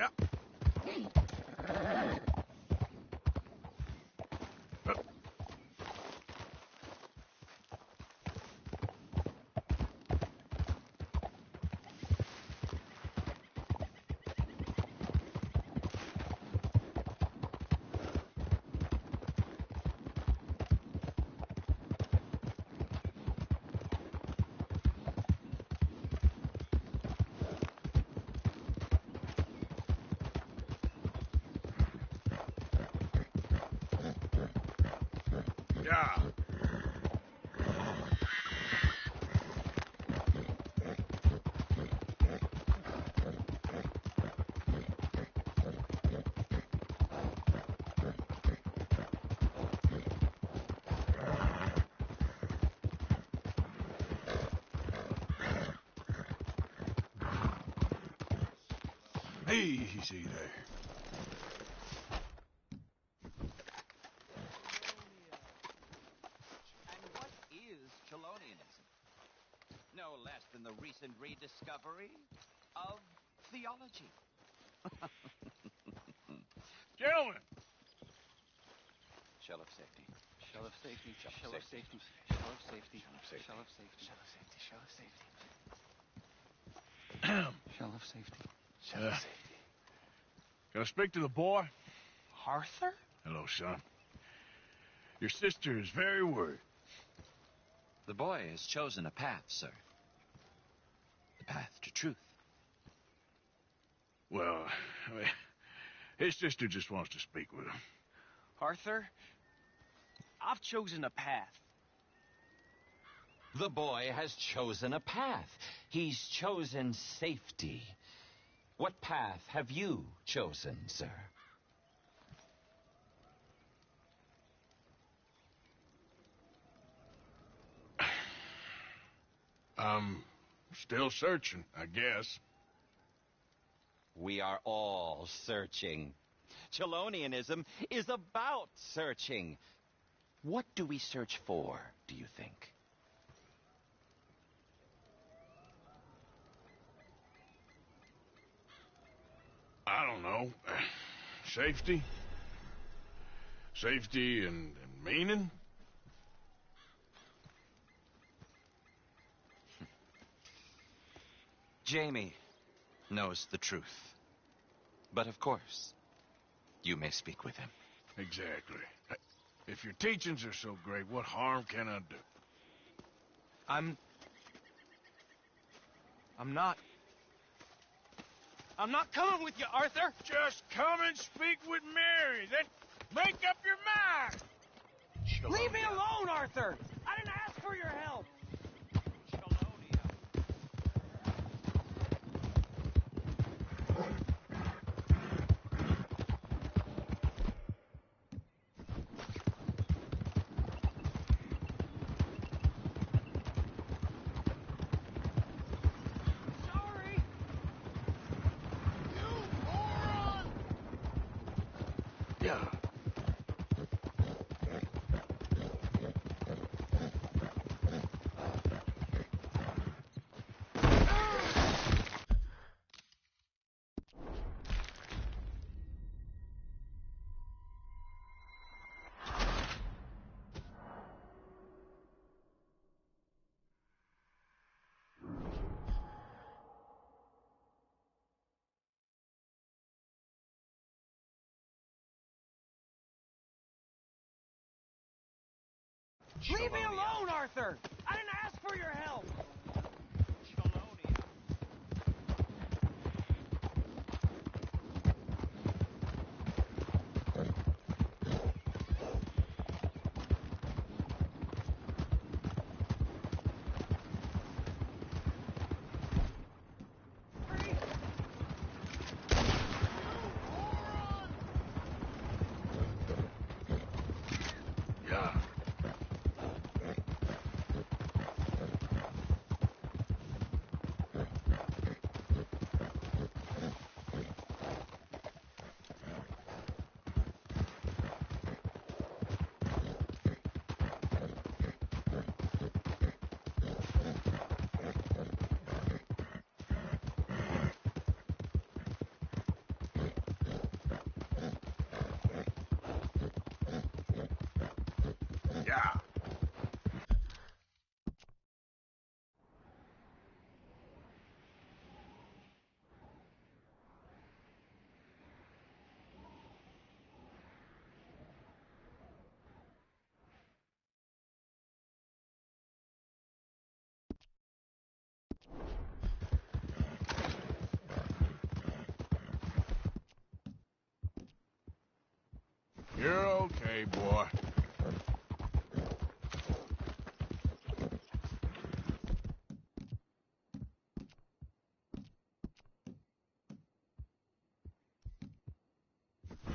Yeah. Yeah. Easy there. And what is Chelonianism? No less than the recent rediscovery of theology. Gentlemen! Shell of safety. Shell of safety. Shell of safety. Shell of safety. Shell of safety. Shell of safety. Shell of safety. Shell Shell of safety. Shell of safety. Can I speak to the boy? Arthur? Hello, son. Your sister is very worried. The boy has chosen a path, sir. The path to truth. Well, I mean, his sister just wants to speak with him. Arthur, I've chosen a path. The boy has chosen a path. He's chosen safety. What path have you chosen, sir? I'm still searching, I guess. We are all searching. Chelonianism is about searching. What do we search for, do you think? I don't know. Safety? Safety and meaning? Jamie knows the truth. But of course, you may speak with him. Exactly. If your teachings are so great, what harm can I do? I'm not coming with you, Arthur! Just come and speak with Mary, then make up your mind! Leave me alone, Arthur! I didn't ask for your help! Yeah. Leave me alone, Arthur! I didn't ask for your help! Yeah. Okay, boy.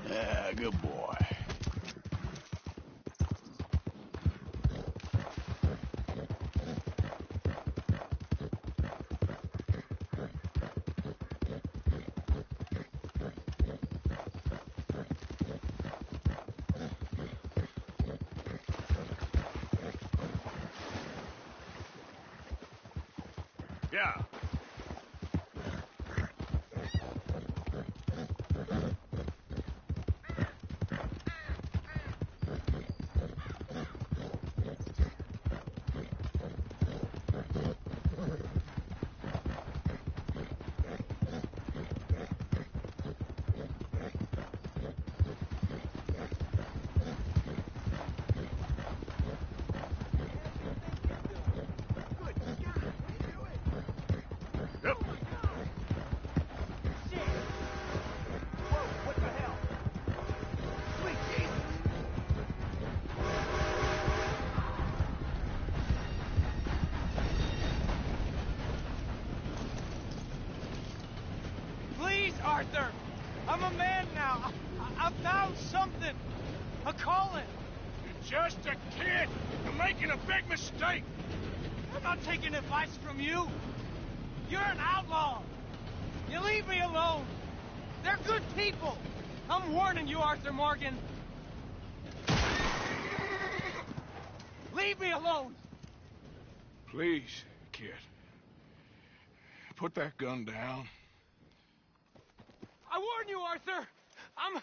Yeah, good boy. Yeah. Yep. Shit! Whoa, what the hell? Sweet Jesus! Please, Arthur! I'm a man now. I found something. A calling. You're just a kid. You're making a big mistake. I'm not taking advice from you. You're an outlaw. You leave me alone. They're good people. I'm warning you, Arthur Morgan. Leave me alone. Please, kid. Put that gun down. I warn you, Arthur. I'm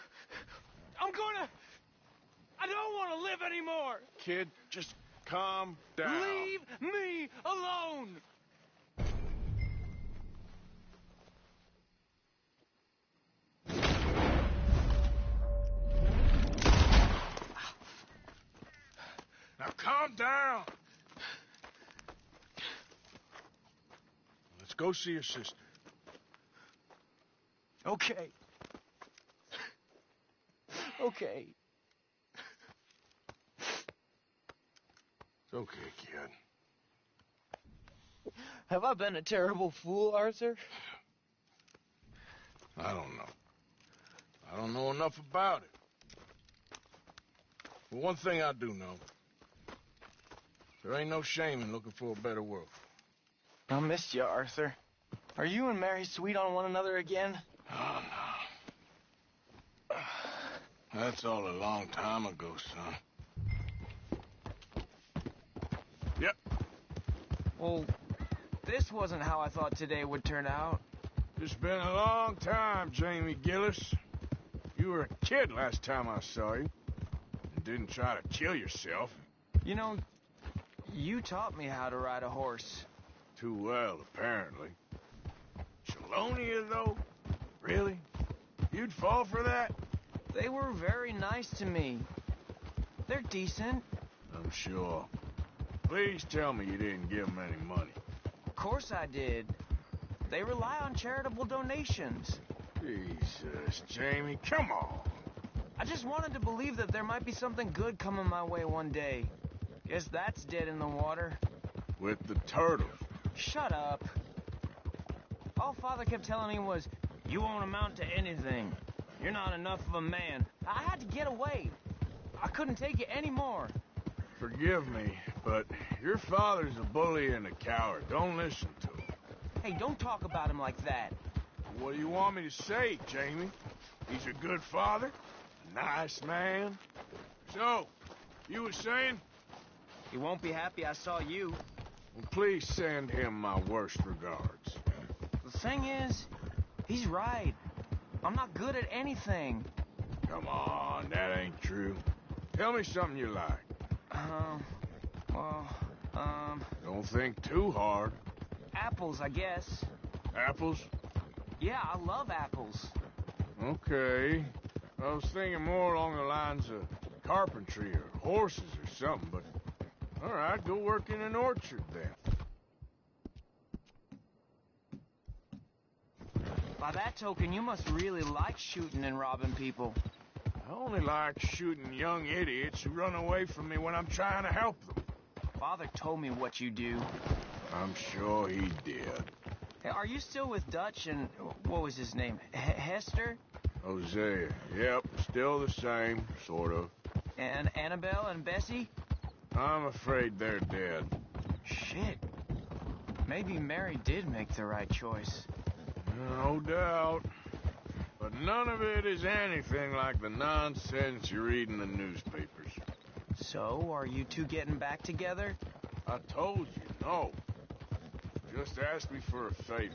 gonna... I don't want to live anymore. Kid, just calm down. Leave me alone. Now calm down. Let's go see your sister. Okay. Okay. It's okay, kid. Have I been a terrible fool, Arthur? I don't know. I don't know enough about it. But one thing I do know. There ain't no shame in looking for a better world. I missed you, Arthur. Are you and Mary sweet on one another again? Oh, no. That's all a long time ago, son. Yep. Well, this wasn't how I thought today would turn out. It's been a long time, Jamie Gillis. You were a kid last time I saw you. And didn't try to kill yourself. You know, you taught me how to ride a horse. Too well, apparently. Chelonia, though? Really? You'd fall for that? They were very nice to me. They're decent. I'm sure. Please tell me you didn't give them any money. Of course I did. They rely on charitable donations. Jesus, Jamie, come on. I just wanted to believe that there might be something good coming my way one day. Guess that's dead in the water. With the turtles. Shut up. All Father kept telling me was, you won't amount to anything. You're not enough of a man. I had to get away. I couldn't take it anymore. Forgive me, but your father's a bully and a coward. Don't listen to him. Hey, don't talk about him like that. What do you want me to say, Jamie? He's a good father, a nice man. So, you were saying? He won't be happy I saw you. Well, please send him my worst regards. The thing is, he's right. I'm not good at anything. Come on, that ain't true. Tell me something you like. Well, Don't think too hard. apples, I guess. Apples? Yeah, I love apples. Okay. I was thinking more along the lines of carpentry or horses or something, but... All right, go work in an orchard then. By that token, you must really like shooting and robbing people. I only like shooting young idiots who run away from me when I'm trying to help them. Father told me what you do. I'm sure he did. Hey, are you still with Dutch and... what was his name? Hester? Hosea. Yep, still the same, sort of. And Annabelle and Bessie? I'm afraid they're dead. Shit. Maybe Mary did make the right choice. No doubt. But none of it is anything like the nonsense you read in the newspapers. So, are you two getting back together? I told you, no. Just ask me for a favor.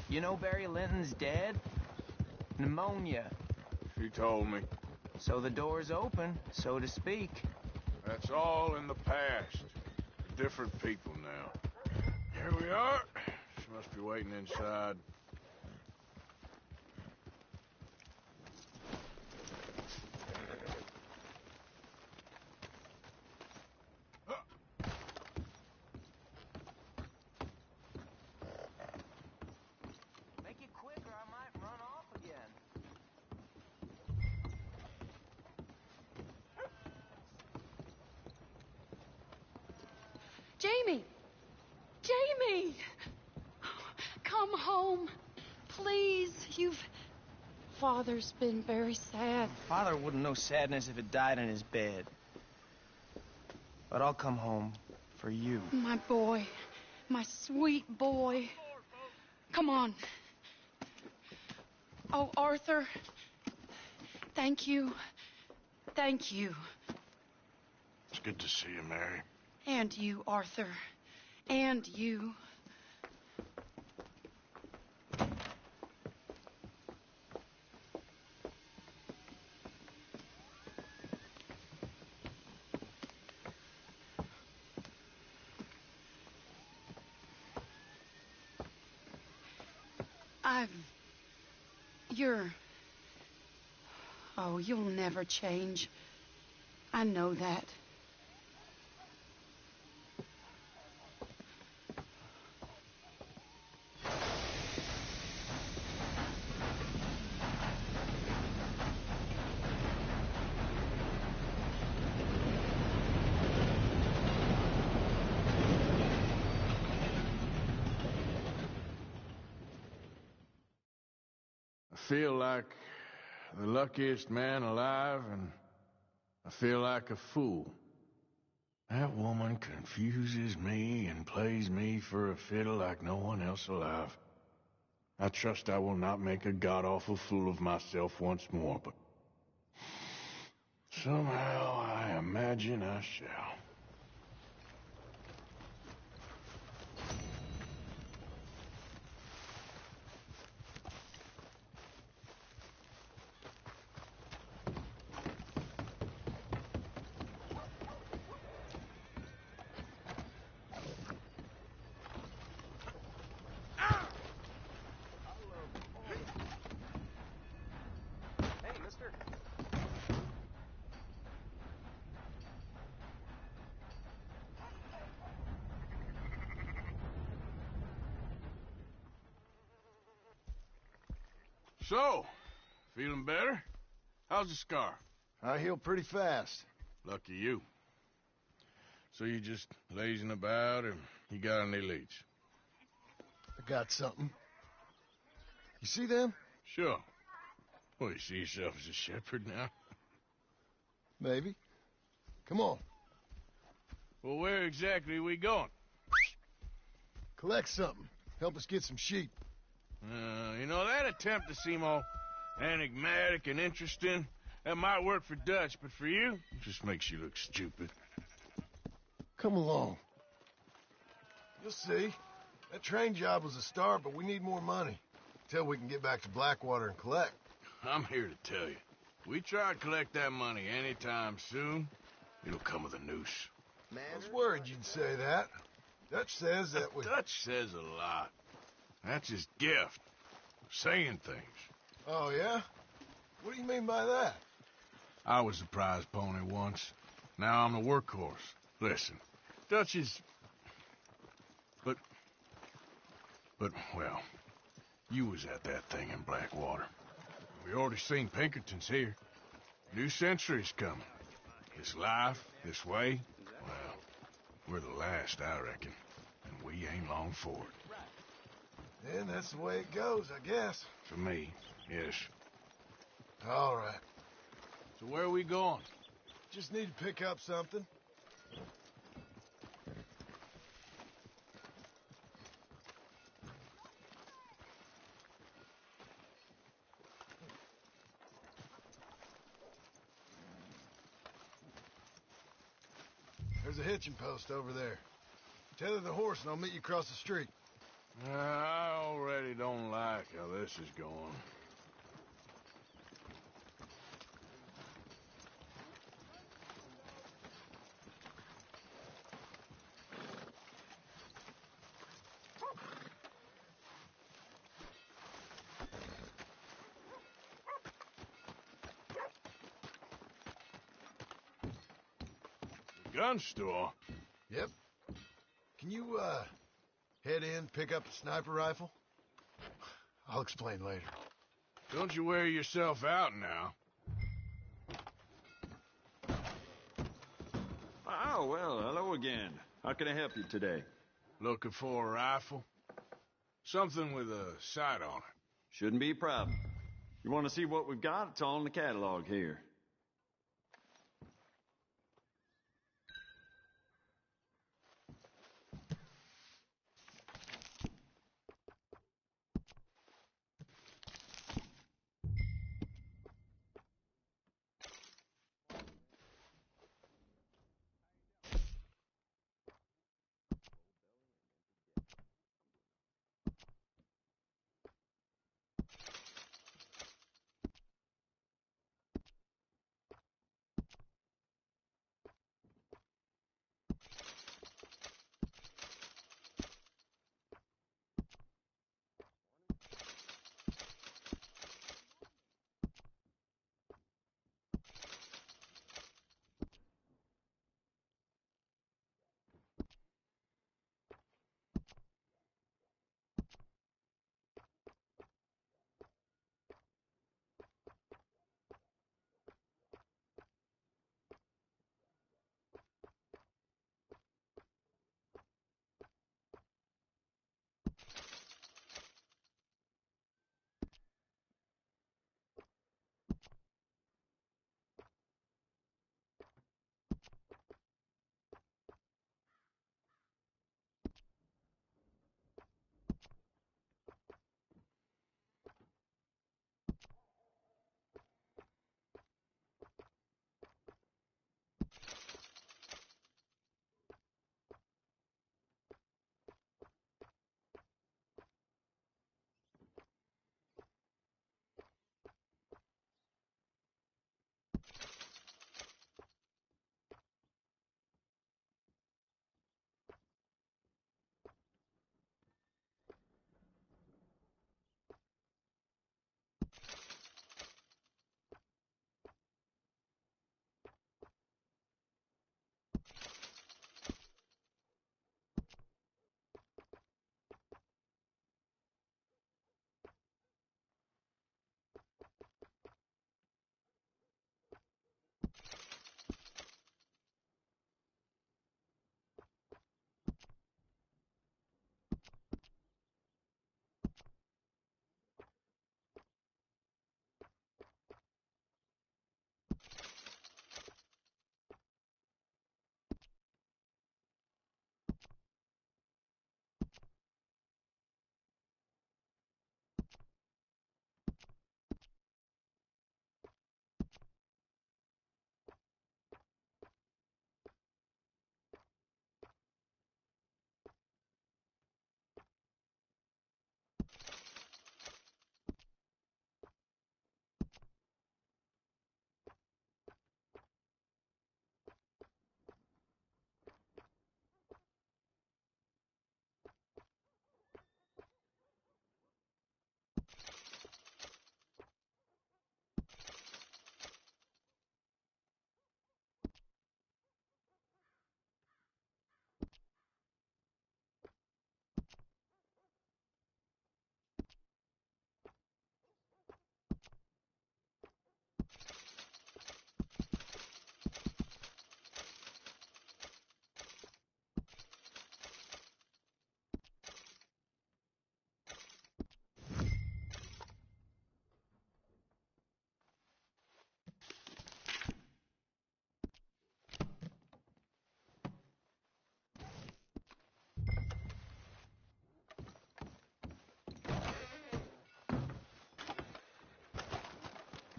You know Barry Linton's dead? Pneumonia. She told me. So the door's open, so to speak. That's all in the past. We're different people now. Here we are. She must be waiting inside. Make it quick or I might run off again. Jamie! Jamie! Come home. Please, Father's been very sad. Father wouldn't know sadness if it died in his bed. But I'll come home for you. My boy. My sweet boy. Come on. Oh, Arthur. Thank you. Thank you. It's good to see you, Mary. And you, Arthur. And you. Oh, you'll never change. I know that. I feel like the luckiest man alive, and I feel like a fool. That woman confuses me and plays me for a fiddle like no one else alive. I trust I will not make a god-awful fool of myself once more, but somehow I imagine I shall. Hey, mister. So, feeling better? How's the scar? I heal pretty fast. Lucky you. So you just lazing about, or you got any leads? I got something. You see them? Sure. Well, you see yourself as a shepherd now? Maybe. Come on. Well, where exactly are we going? Collect something. Help us get some sheep. You know, that attempt to seem all enigmatic and interesting, that might work for Dutch, but for you, it just makes you look stupid. Come along. You'll see. That train job was a start, but we need more money. Till we can get back to Blackwater and collect. I'm here to tell you. We try to collect that money anytime soon, it'll come with a noose. I was worried you'd say that. Dutch says that we... Dutch says a lot. That's his gift. Saying things. Oh, yeah? What do you mean by that? I was the prize pony once. Now I'm the workhorse. Listen, Dutch is... But, well, you was at that thing in Blackwater. We already seen Pinkertons here. New century's coming. This life, this way, well, we're the last, I reckon. And we ain't long for it. Then that's the way it goes, I guess. For me, yes. All right. So where are we going? Just need to pick up something. There's a hitching post over there. Tether the horse and I'll meet you across the street. I already don't like how this is going. Gun store? Yep. Can you, head in, pick up a sniper rifle? I'll explain later. Don't you wear yourself out now. Oh, well, hello again. How can I help you today? Looking for a rifle? Something with a sight on it. Shouldn't be a problem. You want to see what we've got? It's all in the catalog here.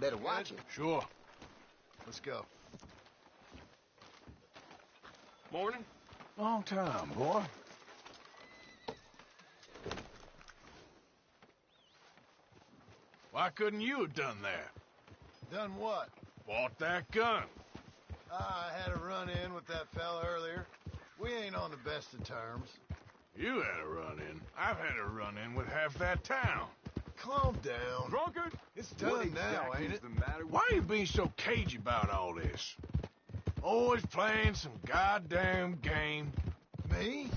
Better watch it. Sure. Let's go. Morning. Long time, boy. Why couldn't you have done that? Done what? Bought that gun. I had a run-in with that fella earlier. We ain't on the best of terms. You had a run-in. I've had a run-in with half that town. Calm down. Drunkard? It's What done now, exactly ain't is it? the matter with Why are you being so cagey about all this? Always playing some goddamn game. Me?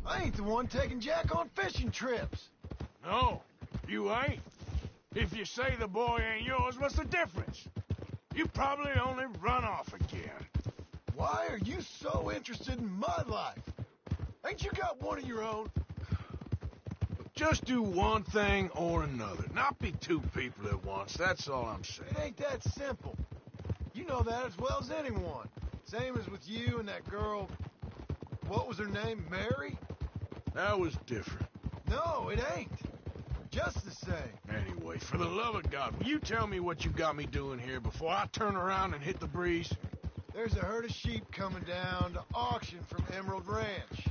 I ain't the one taking Jack on fishing trips. No, you ain't. If you say the boy ain't yours, what's the difference? You probably only run off again. Why are you so interested in my life? Ain't you got one of your own? Just do one thing or another. Not be two people at once, that's all I'm saying. It ain't that simple. You know that as well as anyone. Same as with you and that girl... What was her name? Mary? That was different. No, it ain't. Just the same. Anyway, for the love of God, will you tell me what you got me doing here before I turn around and hit the breeze? There's a herd of sheep coming down to auction from Emerald Ranch.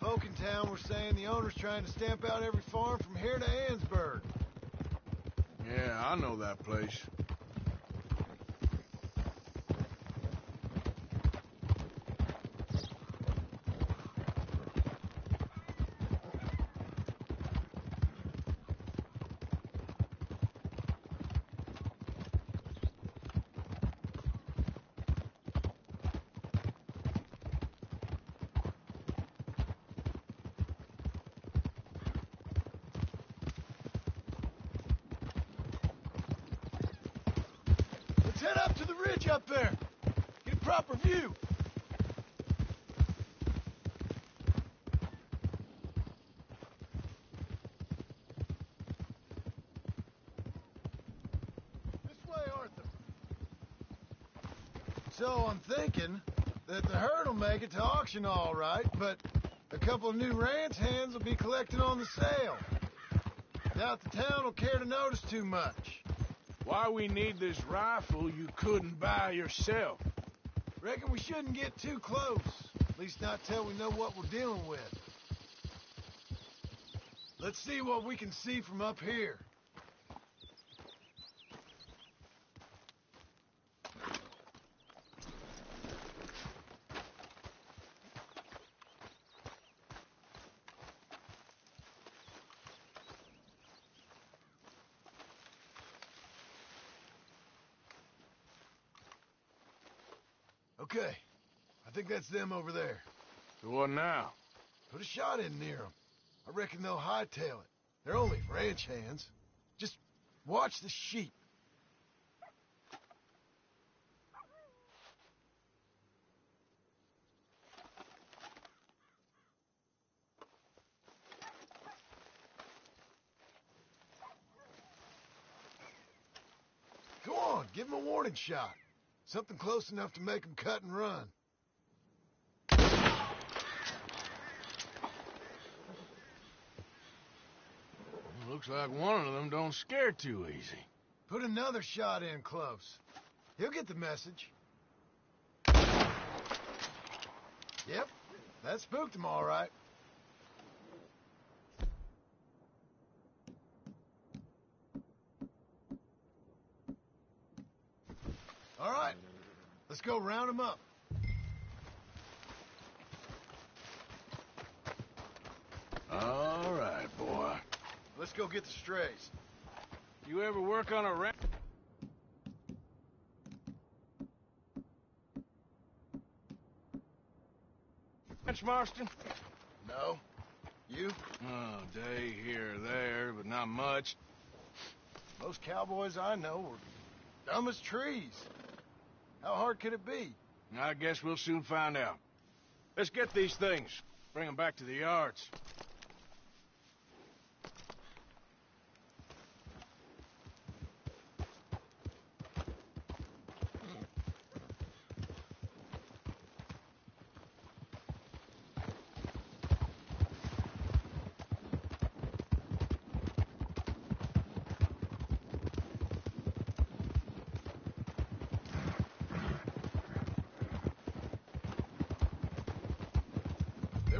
Folk in town were saying the owner's trying to stamp out every farm from here to Ansburg. Yeah, I know that place. Let's head up to the ridge up there. Get a proper view. This way, Arthur. So I'm thinking that the herd will make it to auction all right, but a couple of new ranch hands will be collecting on the sale. Doubt the town will care to notice too much. Why we need this rifle you couldn't buy yourself? Reckon we shouldn't get too close. At least not till we know what we're dealing with. Let's see what we can see from up here. Okay, I think that's them over there. So what now? Put a shot in near them. I reckon they'll hightail it. They're only ranch hands. Just watch the sheep. Go on, give them a warning shot. Something close enough to make them cut and run. Looks like one of them don't scare too easy. Put another shot in close. He'll get the message. Yep, that spooked him all right. All right, let's go round him up. All right, boy. Let's go get the strays. You ever work on a ranch, Marston? No. You? Oh, day here or there, but not much. Most cowboys I know were dumb as trees. How hard could it be? I guess we'll soon find out. Let's get these things. Bring them back to the yards.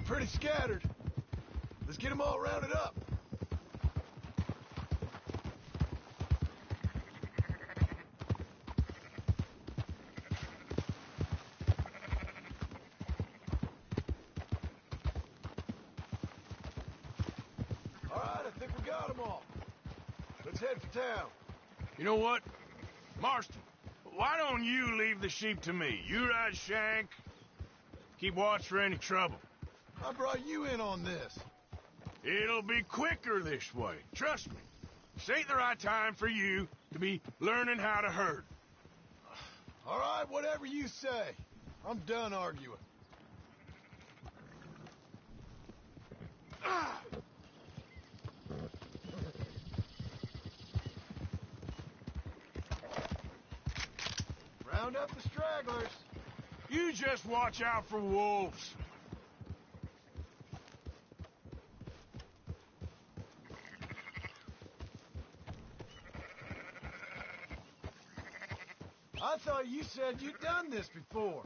pretty scattered. Let's get them all rounded up. All right, I think we got them all. Let's head for town. You know what? Marston, why don't you leave the sheep to me? You ride Shank. Keep watch for any trouble. I brought you in on this. It'll be quicker this way. Trust me. This ain't the right time for you to be learning how to herd. All right, whatever you say. I'm done arguing. Round up the stragglers. You just watch out for wolves. I thought you said you'd done this before.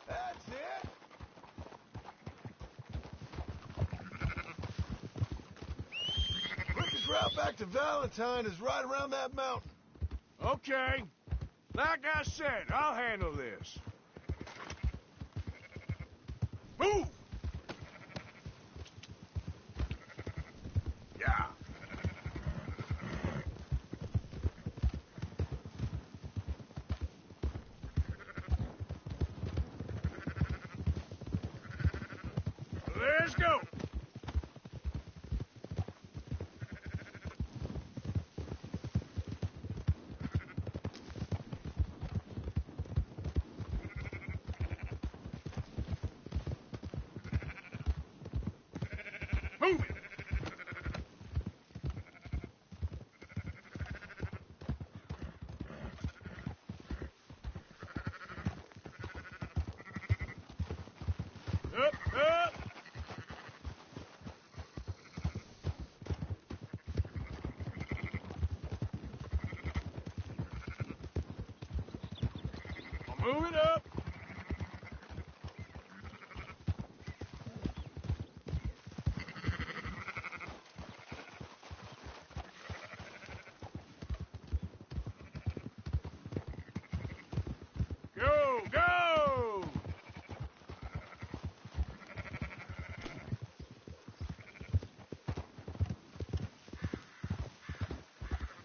That's it. Quickest route back to Valentine is right around that mountain. Okay. Like I said, I'll handle this. Move! Yeah. Let's go. Move it. Up, up. Move it up. Go, go!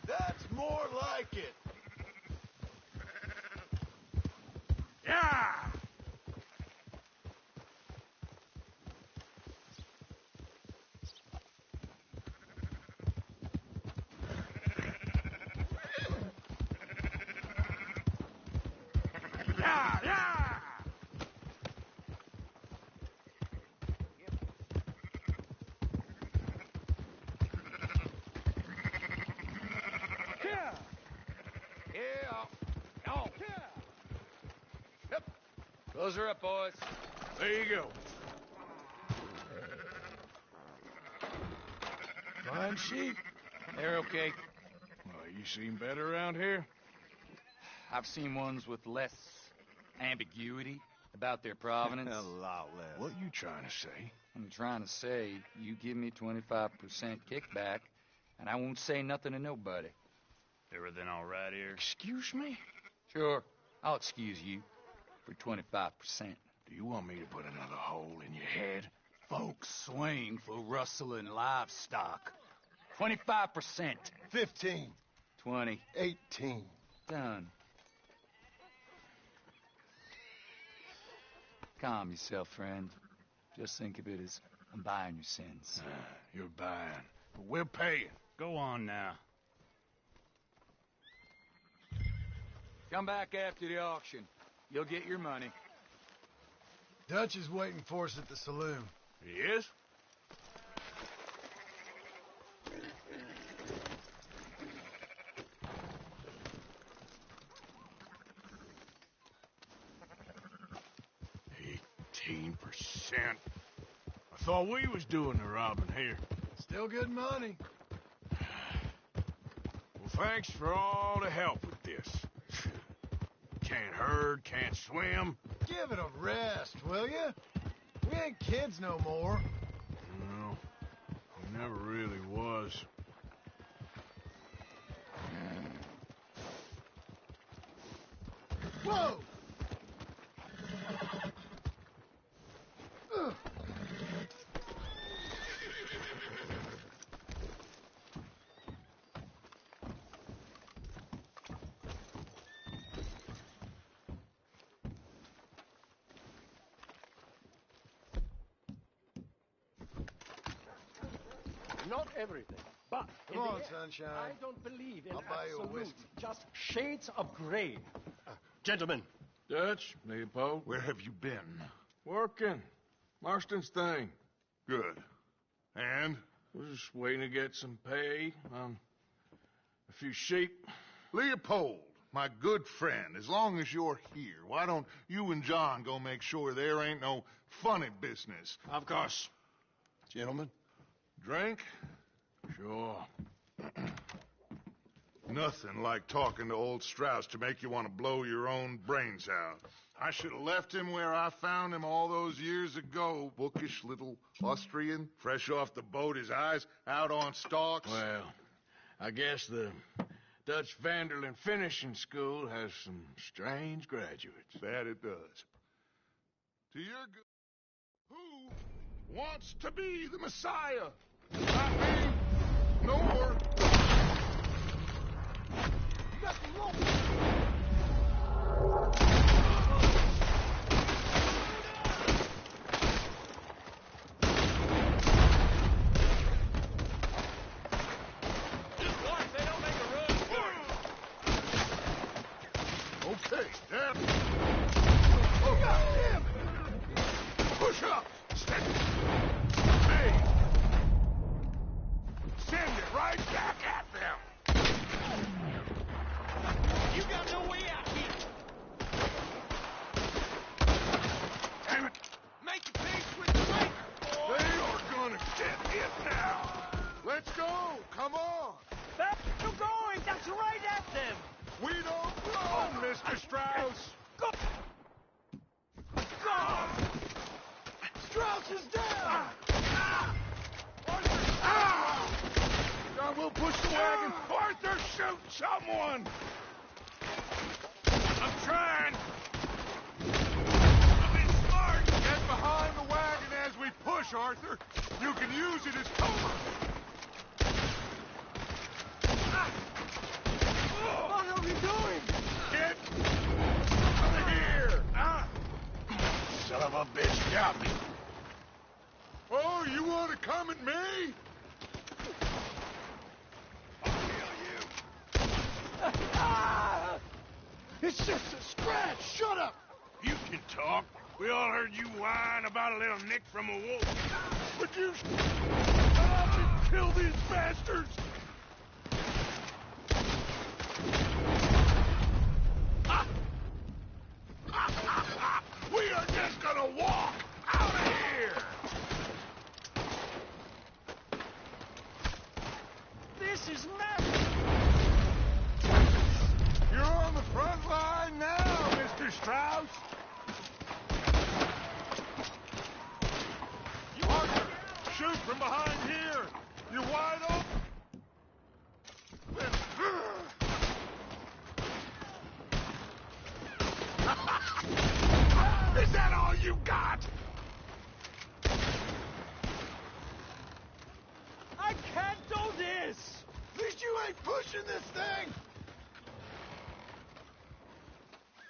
That's more like it. Yeah! Yeah, yeah! Yeah. Yeah. Oh. Yep. Close her up, boys. There you go. Fine sheep. They're okay. Well, you seem better around here. I've seen ones with less ambiguity about their provenance. A lot less. What you trying to say? I'm trying to say, you give me 25% kickback, and I won't say nothing to nobody. Everything all right here? Excuse me? Sure, I'll excuse you for 25%. Do you want me to put another hole in your head? Folks swing for rustling livestock. 25%. 15. 20. 18. Done. Calm yourself, friend. Just think of it as I'm buying your sins. You're buying, but we're paying. Go on now. Come back after the auction. You'll get your money. Dutch is waiting for us at the saloon. He is? cent. I thought we was doing the robbing here. Still good money. Well, thanks for all the help with this. Can't herd, can't swim. Give it a rest, will you? We ain't kids no more. No, he never really was. Whoa! Not everything, but Come on, sunshine. I don't believe in I'll buy you a absolute, whiskey. just shades of gray. Gentlemen, Dutch, Leopold. Where have you been? Working. Marston's thing. Good. And? We're just waiting to get some pay on a few sheep. Leopold, my good friend, as long as you're here, why don't you and John go make sure there ain't no funny business? Of course. Gentlemen? Drink? Sure. Nothing like talking to old Strauss to make you want to blow your own brains out. I should have left him where I found him all those years ago. Bookish little Austrian, fresh off the boat, his eyes out on stalks. Well, I guess the Dutch Vanderlyn Finishing School has some strange graduates. That it does. To your good... Who wants to be the Messiah? Not me, nor... You got the rope! Okay, damn. Oh, goddamn! Push up! Steady! Hey! Send it right back at them! You got no way out here. Damn it! Make your peace with the breaker, boy. They are gonna get hit now! Let's go! Come on! They're still going. That's right at them. We don't run, Mr. Strauss! Go. Go. Strauss is down! John, we'll push the wagon! Arthur, shoot someone! I'm trying. I've been smart! Get behind the wagon as we push, Arthur! You can use it as cover! What are we doing? Get out of here! Son of a bitch got me. Oh, you want to come at me? I'll kill you. It's just a scratch. Shut up. You can talk. We all heard you whine about a little nick from a wolf. Would you stop and kill these bastards? We are just gonna walk out of here! This is madness. You're on the front line now, Mr. Strauss! You Arthur, shoot from behind here! You're wide open! Is that all you got? I can't do this. At least you ain't pushing this thing.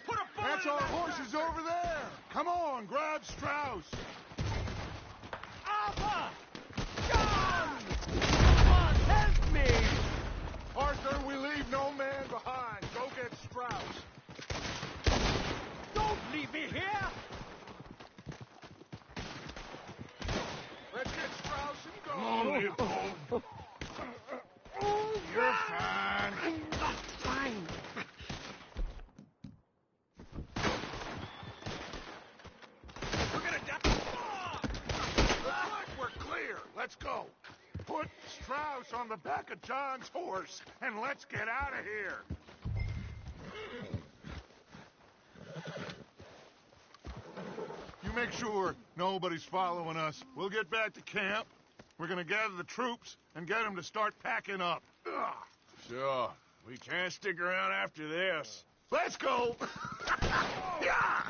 Put a bullet That's in our that horses over there! Come on, grab Strauss! Alpha! John! Come on, help me! Arthur, we leave no man behind. Go get Strauss. Don't leave me here! Let's get Strauss and go. Come on, Leopold. You're fine. I'm not fine. We're gonna die. let's go. Put Strauss on the back of John's horse, and let's get out of here. You make sure nobody's following us. We'll get back to camp. We're gonna gather the troops and get them to start packing up. Ugh. Sure. We can't stick around after this. Let's go! Yeah!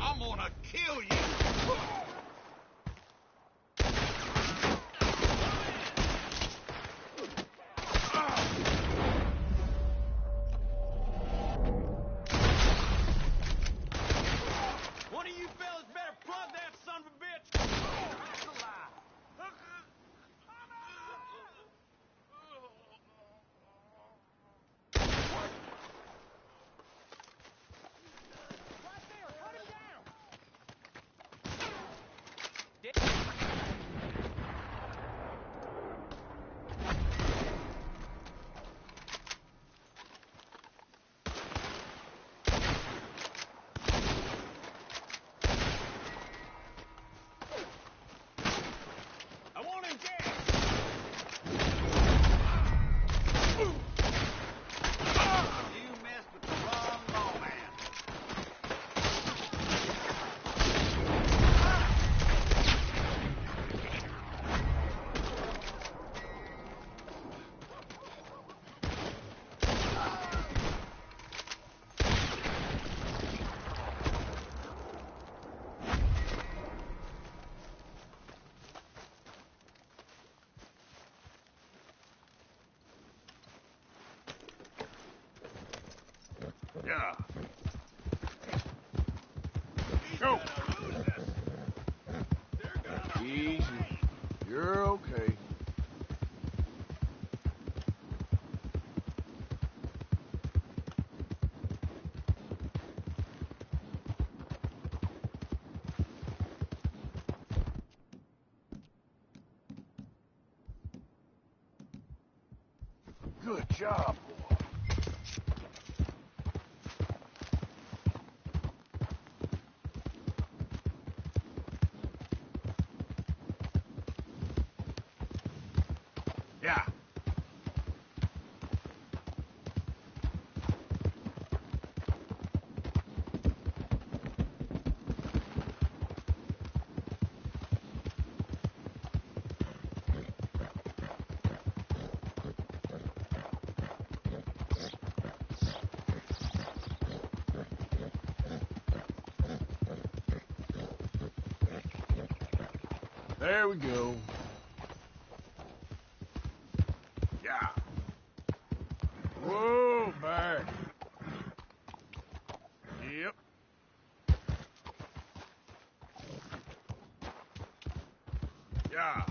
I'm gonna kill you. One of you fellas better plug that son of a bitch. That's a lie. I want him dead. You messed with the wrong lawman. Yeah. Go! Easy. You're okay. Good job, boy. Yeah. There we go. Yeah. Whoa, back. Yep. Yeah.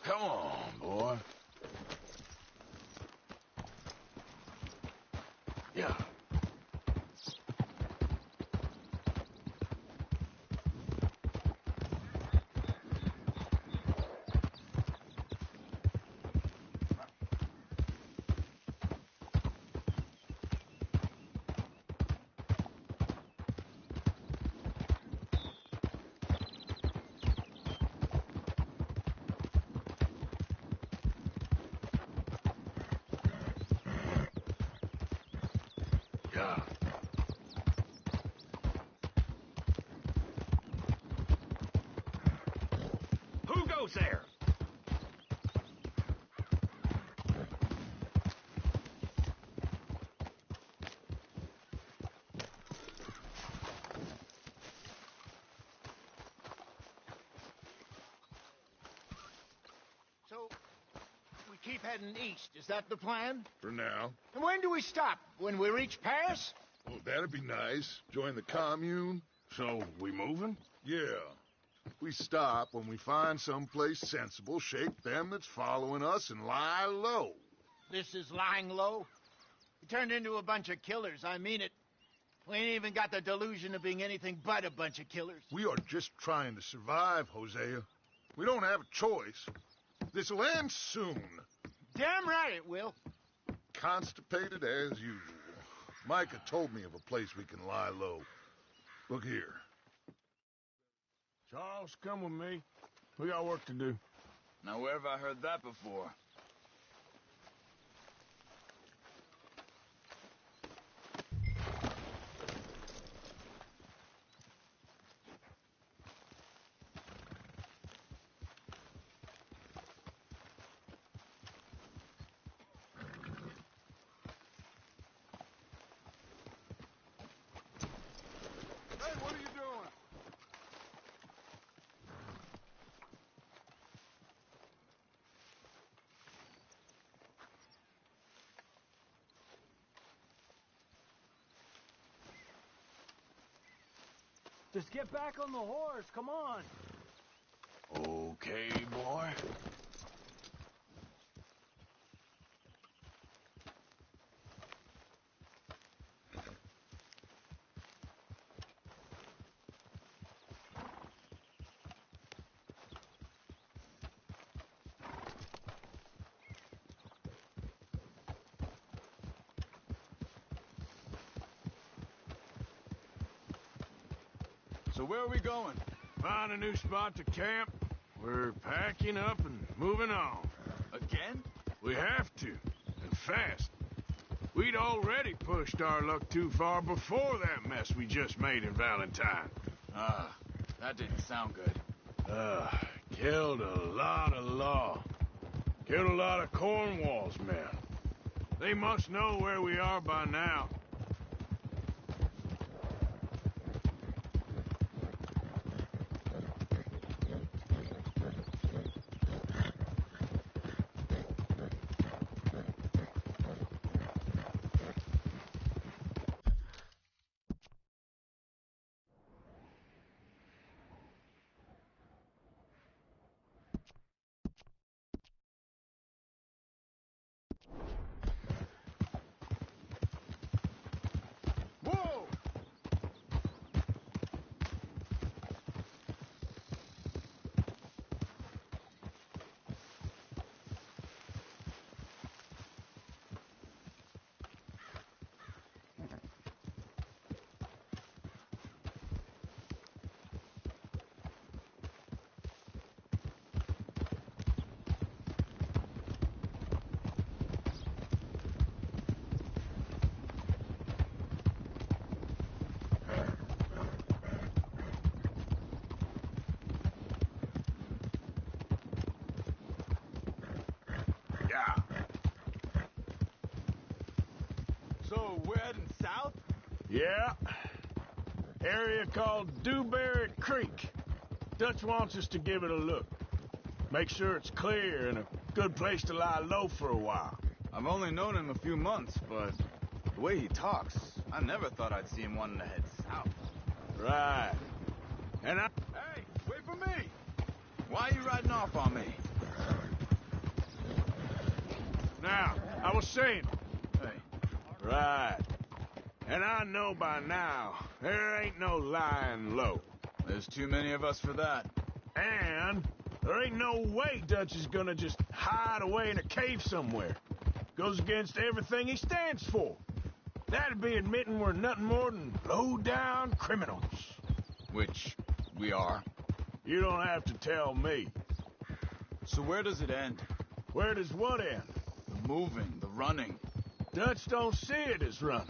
Come on, boy. Yeah. Yeah. Who goes there? So, we keep heading east. Is that the plan? For now. And when do we stop? When we reach Paris? Oh, that'd be nice. Join the commune. So, we moving? Yeah. We stop when we find someplace sensible, shake them that's following us, and lie low. This is lying low? We turned into a bunch of killers, I mean it. We ain't even got the delusion of being anything but a bunch of killers. We are just trying to survive, Hosea. We don't have a choice. This'll end soon. Damn right it will. Constipated as usual. Micah told me of a place we can lie low. Look here. Charles, come with me. We got work to do. Now, where have I heard that before? Hey, what are you doing? Just get back on the horse, come on. Okay, boy. So where are we going? Find a new spot to camp. We're packing up and moving on. Again? We have to, and fast. We'd already pushed our luck too far before that mess we just made in Valentine. Ah, that didn't sound good. Killed a lot of law. Killed a lot of Cornwall's men. They must know where we are by now. Whoa! Yeah. So we're heading south? Yeah. Area called Dewberry Creek. Dutch wants us to give it a look. Make sure it's clear and a good place to lie low for a while. I've only known him a few months, but the way he talks, I never thought I'd see him wanting to head south. Right. And I... Hey, wait for me! Why are you riding off on me? Now, I was saying... Hey. Right. And I know by now, there ain't no lying low. There's too many of us for that. And there ain't no way Dutch is gonna just hide away in a cave somewhere. Goes against everything he stands for. That'd be admitting we're nothing more than low-down criminals. Which we are. You don't have to tell me. So where does it end? Where does what end? The moving, the running. Dutch don't see it as running.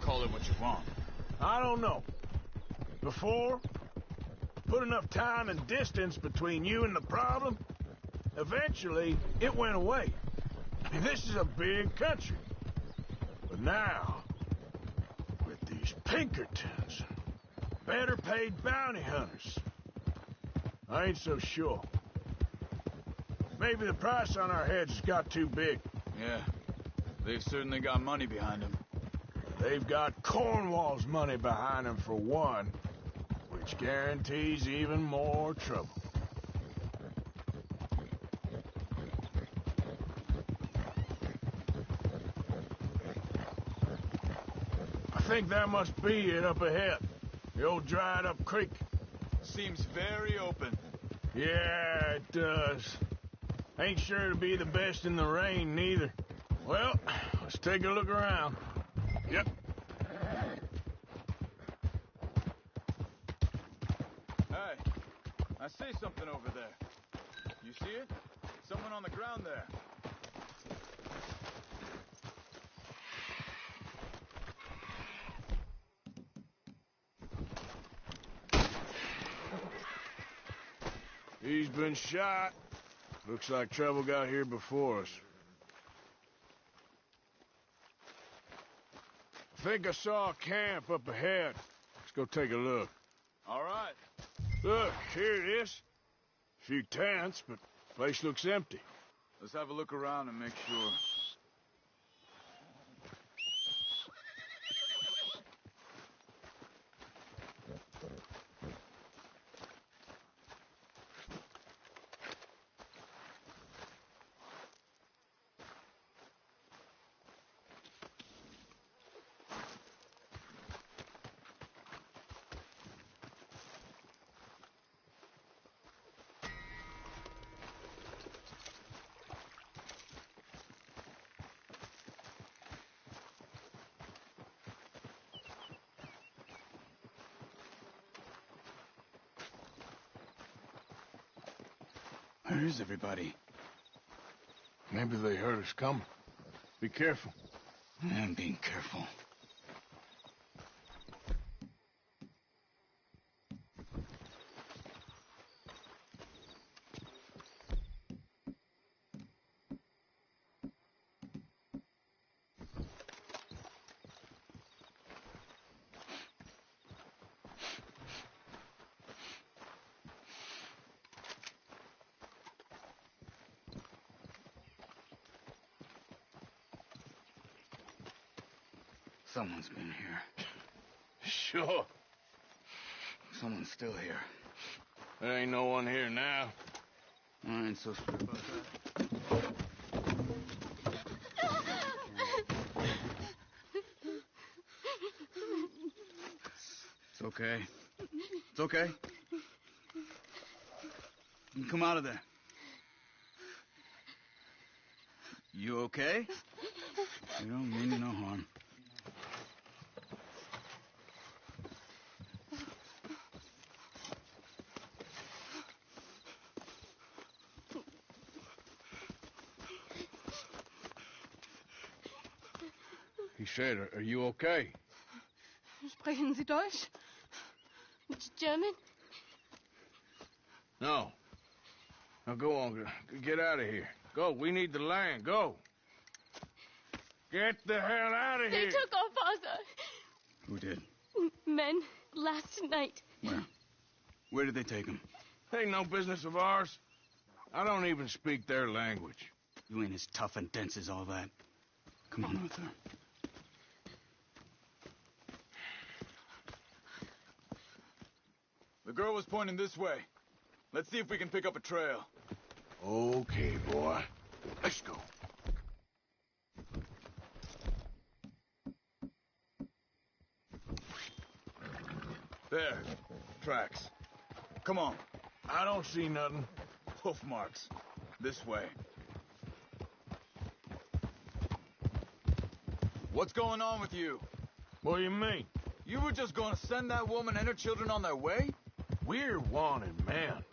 Call it what you want. I don't know. Before, put enough time and distance between you and the problem, eventually it went away. I mean, this is a big country. But now, with these Pinkertons, better paid bounty hunters, I ain't so sure. Maybe the price on our heads has got too big. Yeah, they've certainly got money behind them. They've got Cornwall's money behind them for one, which guarantees even more trouble. I think that must be it up ahead. The old dried-up creek. Seems very open. Yeah, it does. Ain't sure to be the best in the rain, neither. Well, let's take a look around. Yep. Hey, I see something over there. You see it? Someone on the ground there. He's been shot. Looks like trouble got here before us. I think I saw a camp up ahead. Let's go take a look. All right. Look, here it is. A few tents, but the place looks empty. Let's have a look around and make sure. Where is everybody? Maybe they heard us coming. Be careful. I'm being careful. Someone's been here. Sure. Someone's still here. There ain't no one here now. I ain't so sure about that. It's okay. It's okay. You come out of there. You okay? You don't mean you no harm. He said, are you okay? Sprechen Sie Deutsch? German? No. Now go on. Get out of here. Go. We need the land. Go. Get the hell out of They here. took our father. Who did? Men last night. Where? Where did they take him? Ain't no business of ours. I don't even speak their language. You ain't as tough and dense as all that. Come on, Arthur. The girl was pointing this way. Let's see if we can pick up a trail. Okay, boy. Let's go. There. Tracks. Come on. I don't see nothing. Hoof marks. This way. What's going on with you? What do you mean? You were just gonna send that woman and her children on their way? We're wanted, man.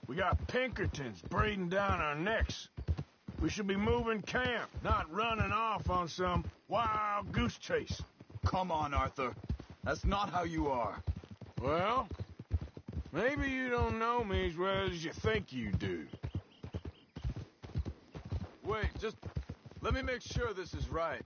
We got Pinkertons breathing down our necks. We should be moving camp, not running off on some wild goose chase. Come on, Arthur. That's not how you are. Well, maybe you don't know me as well as you think you do. Wait, just let me make sure this is right.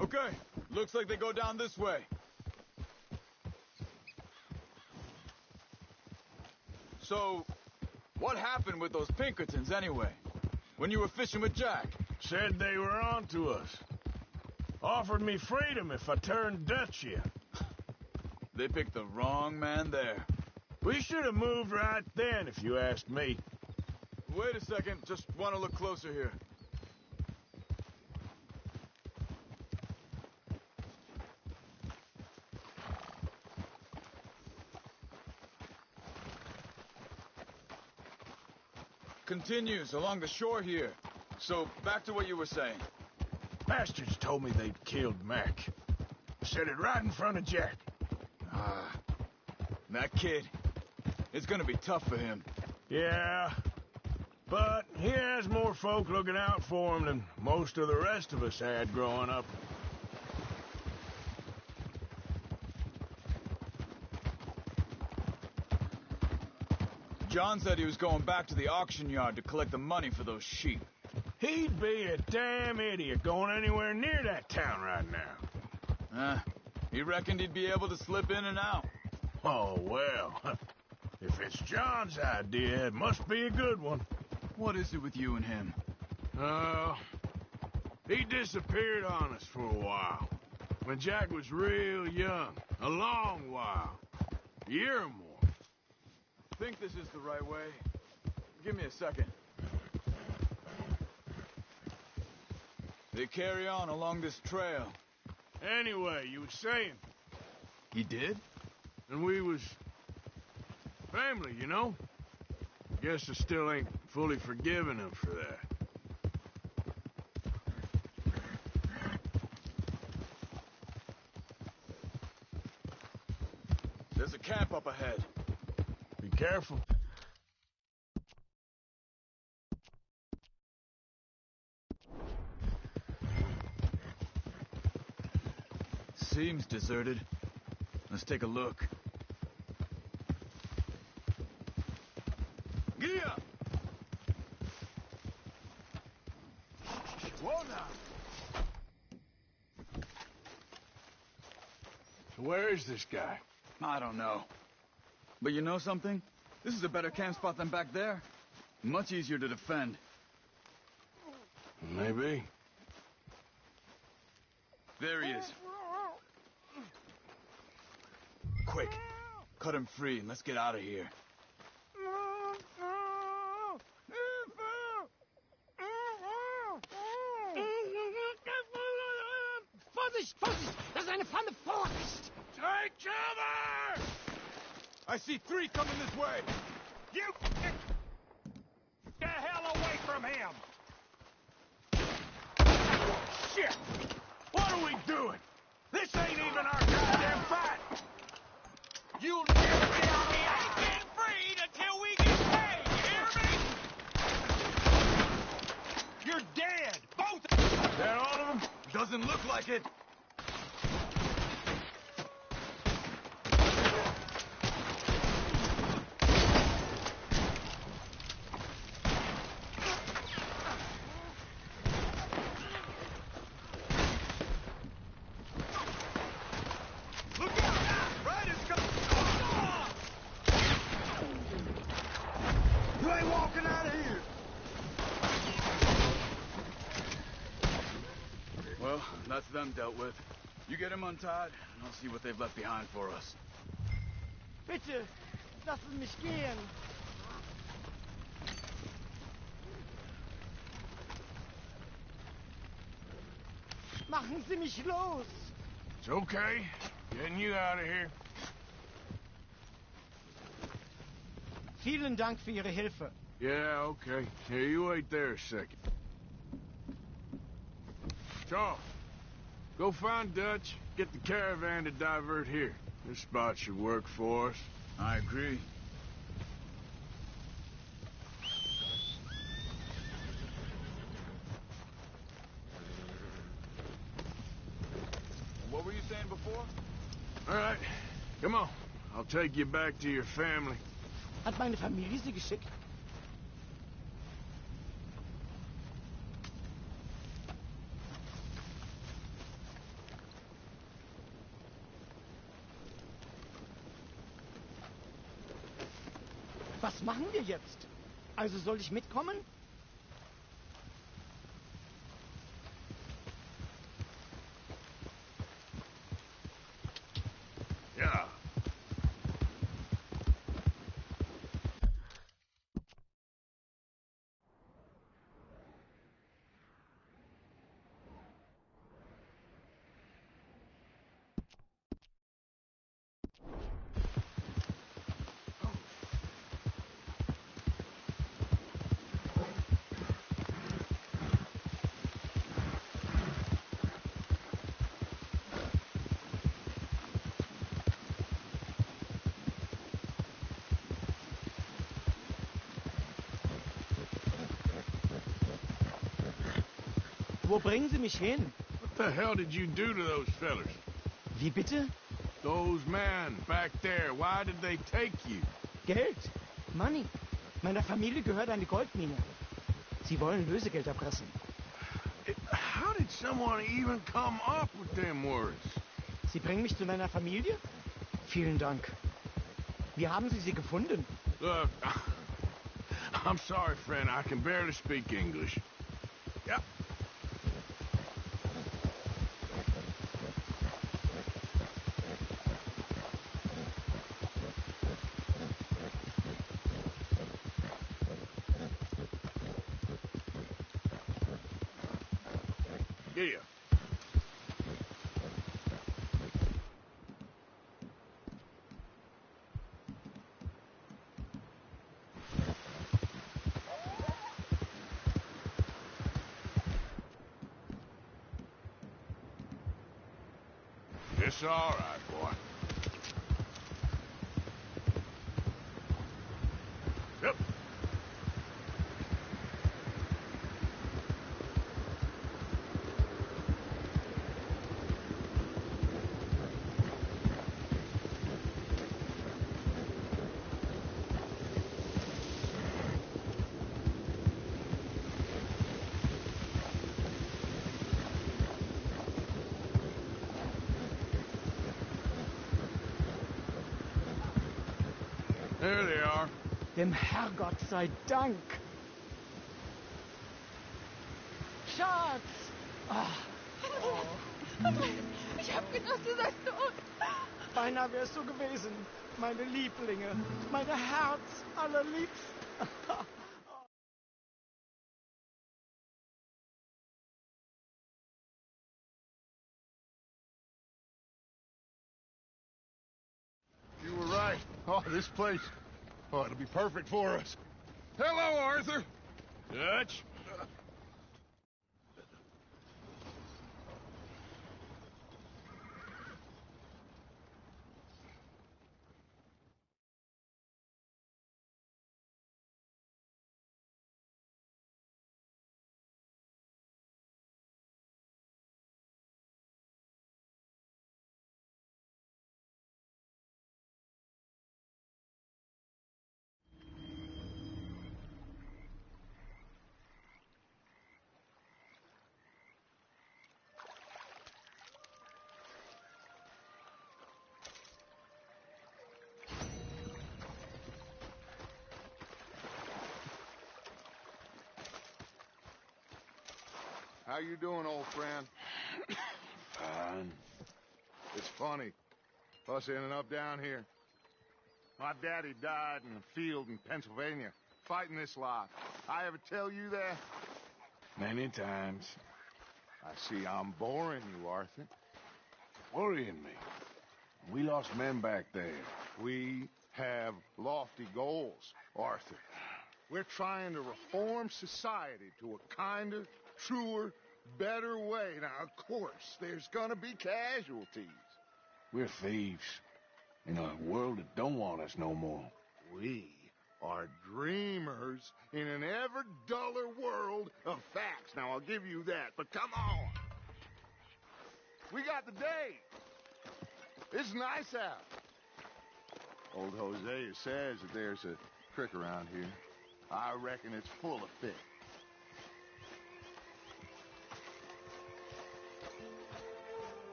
Okay, looks like they go down this way. So, what happened with those Pinkertons anyway? When you were fishing with Jack? Said they were on to us. Offered me freedom if I turned Dutch yet. They picked the wrong man there. We should have moved right then, if you ask me. Wait a second, just want to look closer here. Continues along the shore here. So, back to what you were saying. Bastards told me they'd killed Mac. Said it right in front of Jack. Ah, that kid. It's gonna be tough for him. Yeah, but he has more folk looking out for him than most of the rest of us had growing up. John said he was going back to the auction yard to collect the money for those sheep. He'd be a damn idiot going anywhere near that town right now. He reckoned he'd be able to slip in and out. Oh, well. If it's John's idea, it must be a good one. What is it with you and him? He disappeared on us for a while. When Jack was real young. A long while. A year or more. Think this is the right way? Give me a second. They carry on along this trail. Anyway, you were saying. He did? And we was family, you know? Guess I still ain't fully forgiven him for that. There's a camp up ahead. Be careful. Seems deserted. Let's take a look. Giddy up! Whoa now! So where is this guy? I don't know. But you know something? This is a better camp spot than back there. Much easier to defend. Maybe. There he is. Quick, cut him free and let's get out of here. Vorsicht! Das ist eine Pfanne! Vorsicht! Take cover! I see 3 coming this way. You get the hell away from him! Shit! What are we doing? This ain't even our goddamn fight! You'll never get out of here! I ain't getting freed until we get paid, you hear me? You're dead, both of you! Is that all of them? Doesn't look like it. That's them dealt with. You get them untied, and I'll see what they've left behind for us. Bitte, lassen mich gehen. Machen Sie mich los! It's okay. Getting you out of here. Vielen Dank für Ihre Hilfe. Yeah, okay. Here, you wait there a second. Charles, go find Dutch. Get the caravan to divert here. This spot should work for us. I agree. What were you saying before? All right, come on. I'll take you back to your family. Hat meine Familie Sie geschickt? Was machen wir jetzt? Also soll ich mitkommen? Ja. Wo bringen Sie mich hin? What the hell did you do to those fellers? Wie bitte? Those men back there, why did they take you? Geld. Money. Meiner Familie gehört eine Goldmine. Sie wollen Lösegeld erpressen. How did someone even come up with them words? Sie bringen mich zu meiner Familie? Vielen Dank. Wie haben Sie sie gefunden? Look, I'm sorry, friend. I can barely speak English. Yep. Yeah. It's all right, boy. Yep. There they are. Dem Herrgott sei Dank. Schatz! Ich hab gedacht, du seist tot. Beinahe wärst du gewesen. Meine Lieblinge. Meine Herz allerliebst. You were right. Oh, this place. Oh, it'll be perfect for us. Hello, Arthur. Dutch? How you doing, old friend? Fine. It's funny. Us ending up down here. My daddy died in a field in Pennsylvania, fighting this lot. I ever tell you that? Many times. I see I'm boring you, Arthur. Worrying me. We lost men back there. We have lofty goals, Arthur. We're trying to reform society to a kinder, truer, better way. Now, of course, there's gonna be casualties. We're thieves in a world that don't want us no more. We are dreamers in an ever duller world of facts. Now, I'll give you that, but come on. We got the day. It's nice out. Old Hosea says that there's a creek around here. I reckon it's full of fish.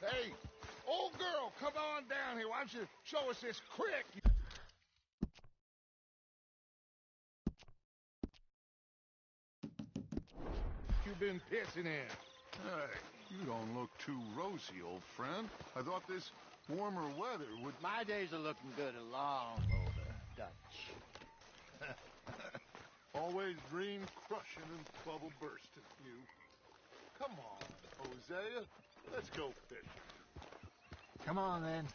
Hey, old girl, come on down here. Why don't you show us this creek? You've been pissing in. Hey, you don't look too rosy, old friend. I thought this warmer weather would... My days are looking good along over Dutch. Always dream crushing and bubble bursting, you. Come on, Hosea. Let's go fishing. Come on, then.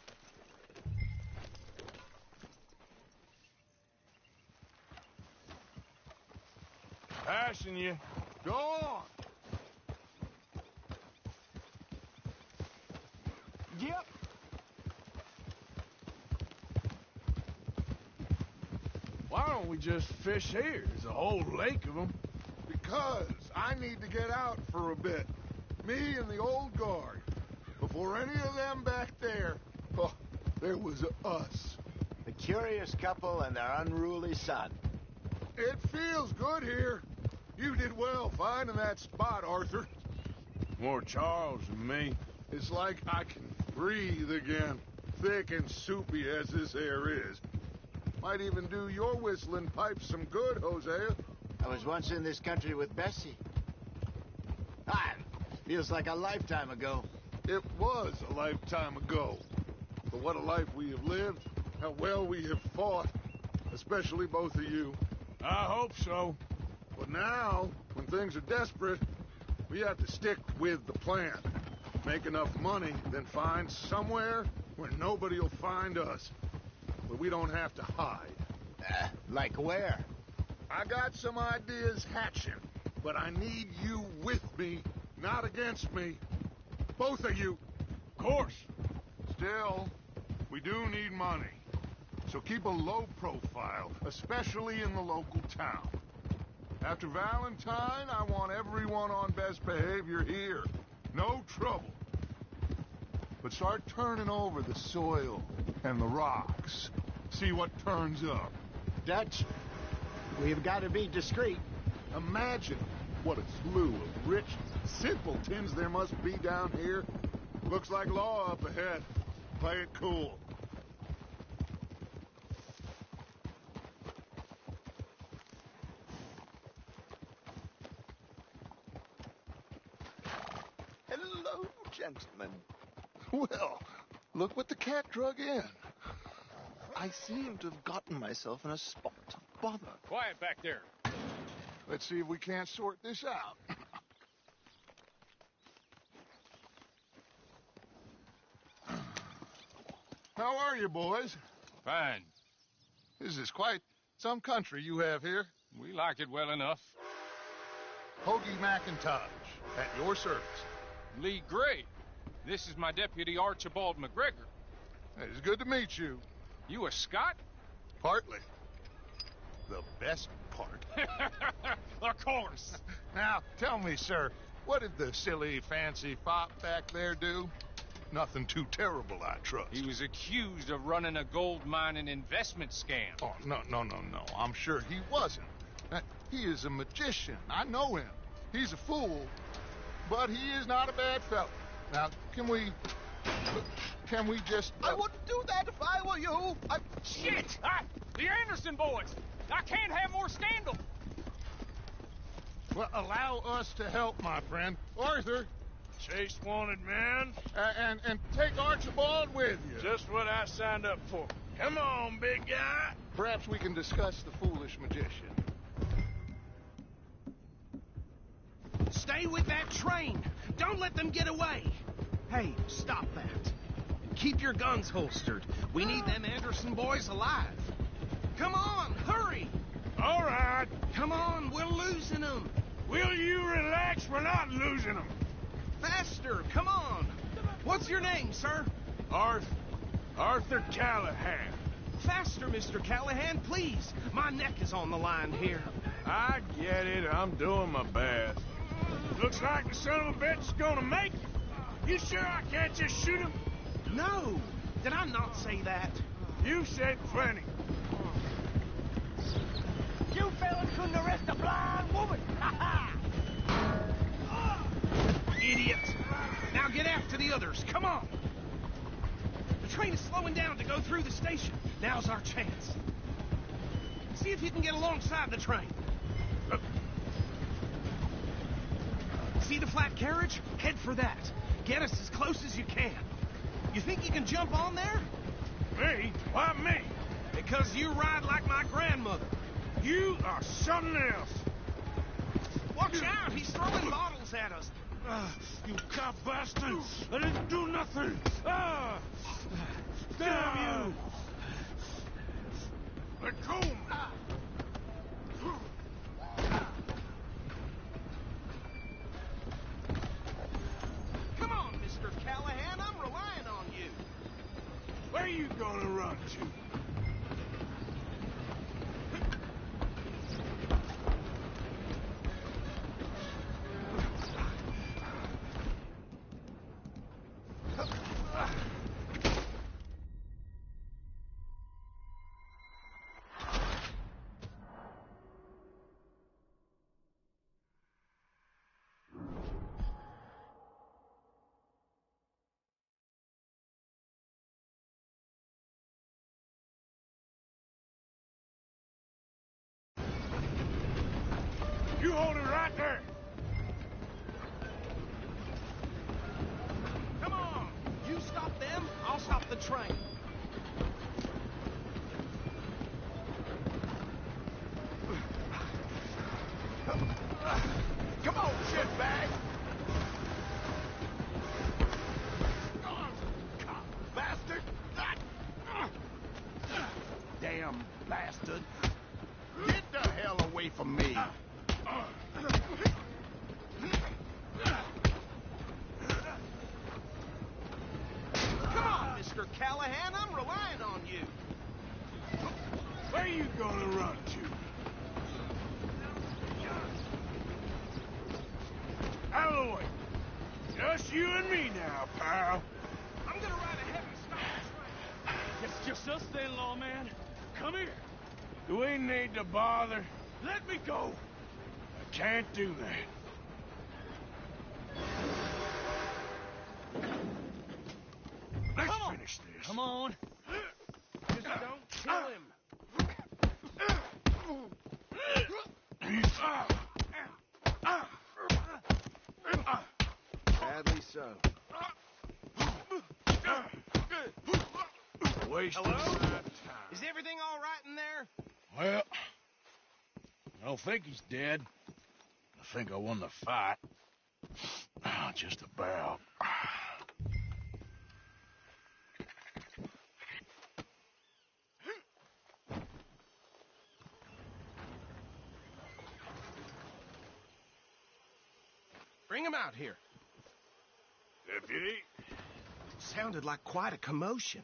Passing you. Go on. Yep. Why don't we just fish here? There's a whole lake of them. Because I need to get out for a bit. Me and the old guard. Before any of them back there, oh, there was us. The curious couple and their unruly son. It feels good here. You did well finding that spot, Arthur. More Charles than me. It's like I can breathe again, thick and soupy as this air is. Might even do your whistling pipes some good, Hosea. I was once in this country with Bessie. Feels like a lifetime ago. It was a lifetime ago. But what a life we have lived, how well we have fought, especially both of you. I hope so. But now, when things are desperate, we have to stick with the plan. Make enough money, then find somewhere where nobody will find us. Where we don't have to hide. Like where? I got some ideas hatching, but I need you with me, not against me. Both of you. Of course. Still, we do need money. So keep a low profile, especially in the local town. After Valentine, I want everyone on best behavior here. No trouble. But start turning over the soil and the rocks. See what turns up. Dutch, we've got to be discreet. Imagine what a slew of rich simpletons there must be down here. Looks like law up ahead. Play it cool. Hello, gentlemen. Well, look what the cat drug in. I seem to have gotten myself in a spot of bother. Quiet back there. Let's see if we can't sort this out. How are you, boys? Fine. This is quite some country you have here. We like it well enough. Hoagie McIntosh, at your service. Lee Gray. This is my deputy Archibald McGregor. It's good to meet you. You a Scot? Partly. The best part. Of course. Now, tell me, sir, what did the silly, fancy fop back there do? Nothing too terrible, I trust. He was accused of running a gold mining investment scam. Oh, no. I'm sure he wasn't. He is a magician. I know him. He's a fool, but he is not a bad fellow. Now, can we just... I wouldn't do that if I were you. Shit! The Anderson boys! I can't have more scandal! Well, allow us to help, my friend. Arthur! Chase wanted man. And take Archibald with you. Just what I signed up for. Come on, big guy. Perhaps we can discuss the foolish magician. Stay with that train! Don't let them get away! Hey, stop that. Keep your guns holstered. We need them Anderson boys alive. Come on, hurry! All right. Come on, we're losing them. Will you relax? We're not losing them. Faster, come on. What's your name, sir? Arthur Callahan. Faster, Mr. Callahan, please. My neck is on the line here. I get it. I'm doing my best. Looks like the son of a bitch is gonna make it. You sure I can't just shoot him? No. Did I not say that? You said plenty. You fellas couldn't arrest a blind woman! Idiot! Now get after the others, come on! The train is slowing down to go through the station. Now's our chance. See if you can get alongside the train. See the flat carriage? Head for that. Get us as close as you can. You think you can jump on there? Me? Why me? Because you ride like my grandmother. You are something else. Watch out! He's throwing bottles at us. You cop bastard! I didn't do nothing! Damn you! Let go! Come on, Mr. Callahan, I'm relying on you. Where you gonna run to? You hold it right there. Come on! You stop them, I'll stop the train. Come on, shitbag! Bastard! Damn bastard. Get the hell away from me! Come on, Mr. Callahan, I'm relying on you. Where you gonna run to? Out of the way. Just you and me now, pal. I'm gonna ride ahead and stop the train. It's just us then, lawman. Come here. Do we need to bother? Let me go. I can't do that. Let's finish this. Come on. Just don't kill him. Sadly so. Wasting Hello? my time. Is everything all right in there? Well, I don't think he's dead. I think I won the fight. Just about. Bring him out here. Deputy? Sounded like quite a commotion.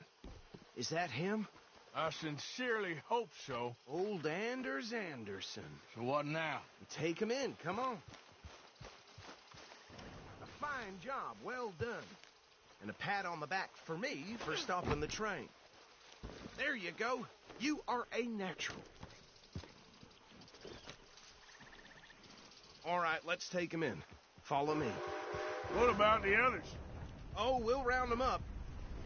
Is that him? I sincerely hope so. Old Anders Anderson. So what now? Take him in, come on. A fine job, well done. And a pat on the back for me for stopping the train. There you go. You are a natural. All right, let's take him in. Follow me. What about the others? Oh, we'll round them up.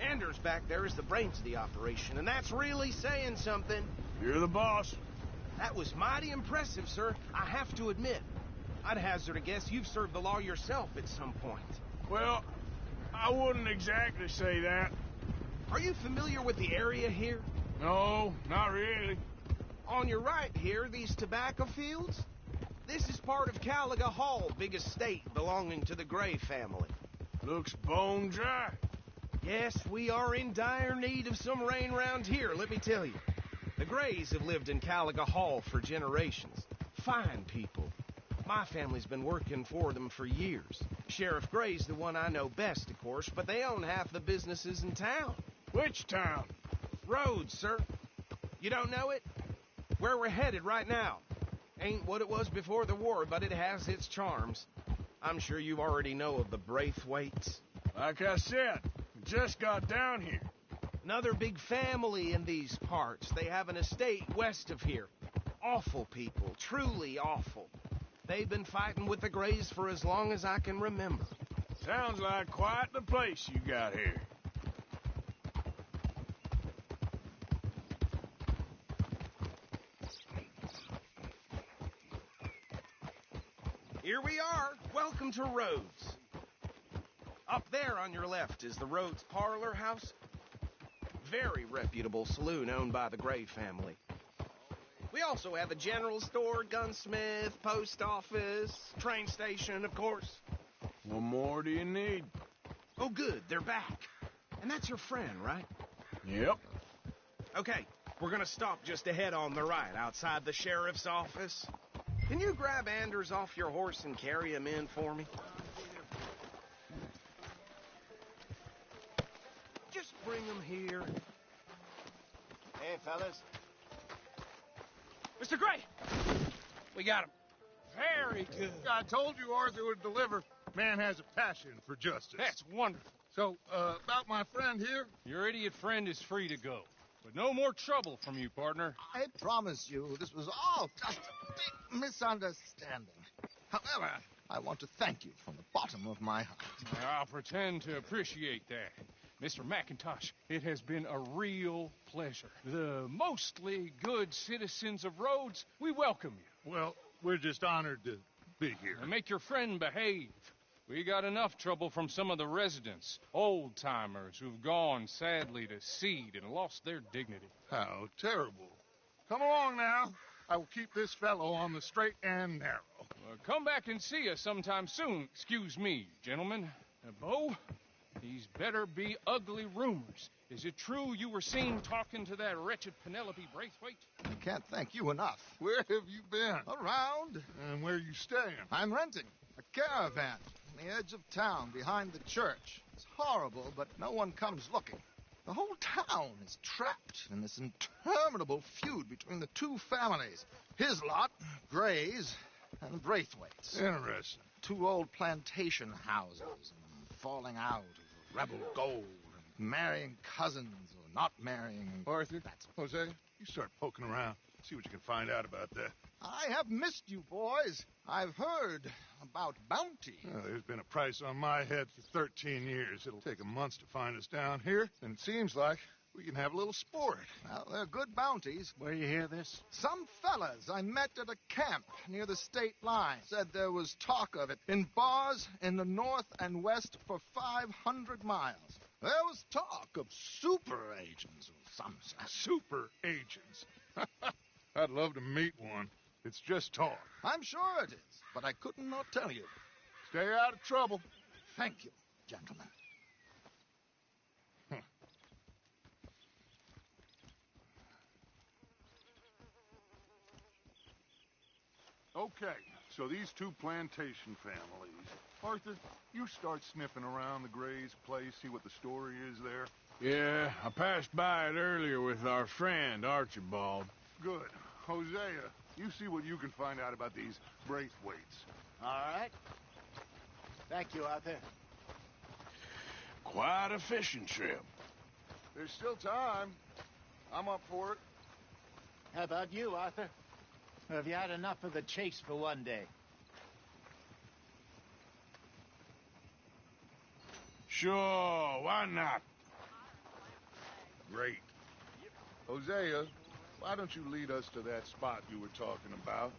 Anders back there is the brains of the operation, and that's really saying something. You're the boss. That was mighty impressive, sir. I have to admit. I'd hazard a guess you've served the law yourself at some point. Well, I wouldn't exactly say that. Are you familiar with the area here? No, not really. On your right here, these tobacco fields. This is part of Caliga Hall, big estate belonging to the Gray family. Looks bone dry. Yes, we are in dire need of some rain round here, let me tell you. The Grays have lived in Caliga Hall for generations. Fine people. My family's been working for them for years. Sheriff Gray's the one I know best, of course, but they own half the businesses in town. Which town? Rhodes, sir. You don't know it? Where we're headed right now. Ain't what it was before the war, but it has its charms. I'm sure you already know of the Braithwaites. Like I said, we just got down here. Another big family in these parts. They have an estate west of here. Awful people, truly awful. They've been fighting with the Grays for as long as I can remember. Sounds like quite the place you got here. Here we are. Welcome to Rhodes. Up there on your left is the Rhodes Parlor House. Very reputable saloon owned by the Gray family. We also have a general store, gunsmith, post office, train station, of course. What more do you need? Oh, good. They're back. And that's your friend, right? Yep. Okay, we're gonna stop just ahead on the right, outside the sheriff's office. Can you grab Anders off your horse and carry him in for me? Just bring him here. Hey, fellas. Mr. Gray! We got him. Very good. I told you Arthur would deliver. Man has a passion for justice. That's wonderful. So, about my friend here? Your idiot friend is free to go. But no more trouble from you, partner. I promise you this was all just a big misunderstanding. However, I want to thank you from the bottom of my heart. I'll pretend to appreciate that. Mr. McIntosh, it has been a real pleasure. The mostly good citizens of Rhodes, we welcome you. Well, we're just honored to be here. And make your friend behave. We got enough trouble from some of the residents, old-timers who've gone, sadly, to seed and lost their dignity. How terrible. Come along now. I will keep this fellow on the straight and narrow. Come back and see us sometime soon. Excuse me, gentlemen. Bo, these better be ugly rumors. Is it true you were seen talking to that wretched Penelope Braithwaite? I can't thank you enough. Where have you been? Around. And where are you staying? I'm renting a caravan on the edge of town behind the church. It's horrible, but no one comes looking. The whole town is trapped in this interminable feud between the two families. His lot, Gray's, and the Braithwaites. Interesting. Two old plantation houses, and falling out of rebel gold, and marrying cousins or not marrying. Arthur, Jose, you start poking around. See what you can find out about that. I have missed you, boys. I've heard about bounty. Well, there's been a price on my head for 13 years. It'll take a month to find us down here, and it seems like we can have a little sport. Well, they're good bounties. Where you hear this? Some fellas I met at a camp near the state line said there was talk of it in bars in the north and west for 500 miles. There was talk of super agents or some such. Super agents? I'd love to meet one. It's just talk. I'm sure it is, but I couldn't not tell you. Stay out of trouble. Thank you, gentlemen. Okay, so these two plantation families. Arthur, you start sniffing around the Gray's place, see what the story is there. Yeah, I passed by it earlier with our friend, Archibald. Good. Hosea, you see what you can find out about these Braithwaites. All right. Thank you, Arthur. Quite a fishing trip. There's still time. I'm up for it. How about you, Arthur? Or have you had enough of the chase for one day? Sure, why not? Great. Hosea, why don't you lead us to that spot you were talking about?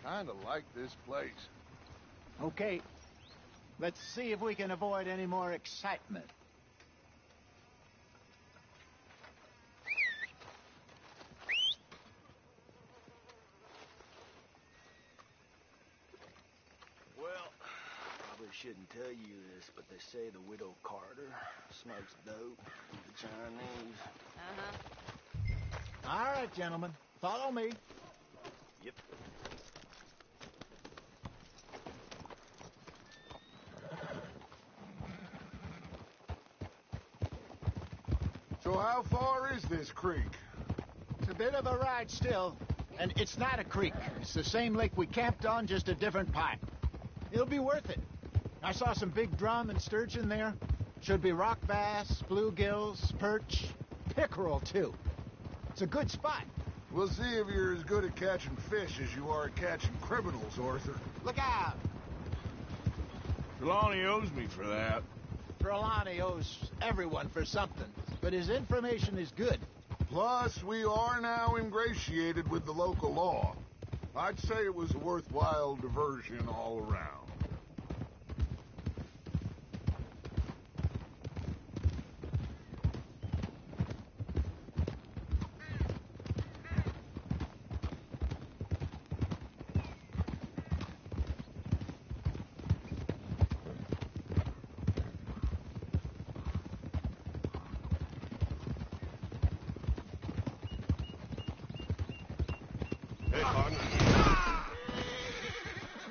I kind of like this place. Okay. Let's see if we can avoid any more excitement. shouldn't tell you this, but they say the widow Carter smokes dope with the Chinese. All right, gentlemen. Follow me. Yep. So how far is this creek? It's a bit of a ride still. And it's not a creek. It's the same lake we camped on, just a different pipe. It'll be worth it. I saw some big drum and sturgeon there. Should be rock bass, bluegills, perch, pickerel, too. It's a good spot. We'll see if you're as good at catching fish as you are at catching criminals, Arthur. Look out! Trelawney owes me for that. Trelawney owes everyone for something, but his information is good. Plus, we are now ingratiated with the local law. I'd say it was a worthwhile diversion all around.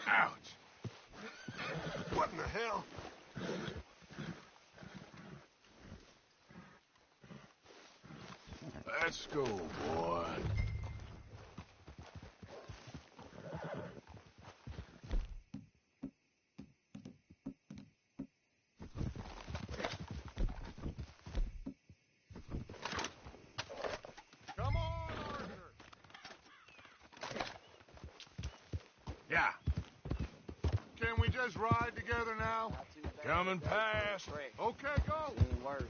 Ouch. What in the hell? Let's go, boy. Come on, Arthur! Yeah, Can we just ride together now? coming past. Okay, go! Seen worse.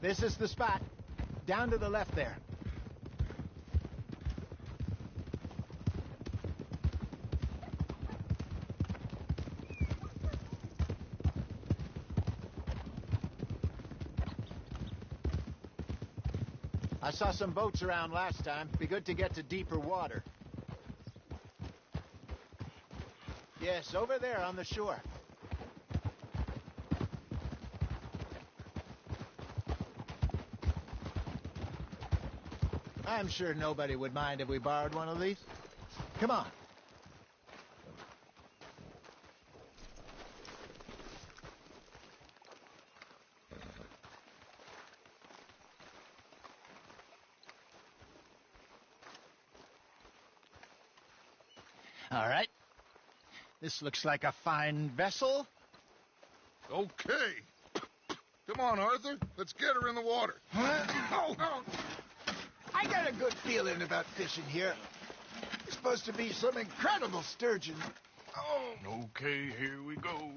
This is the spot. Down to the left there. I saw some boats around last time. Be good to get to deeper water. Yes, over there on the shore. I'm sure nobody would mind if we borrowed one of these. Come on. All right. This looks like a fine vessel. Okay. Come on, Arthur. Let's get her in the water. Oh. I got a good feeling about fishing here. It's supposed to be some incredible sturgeon. Oh. Okay, here we go.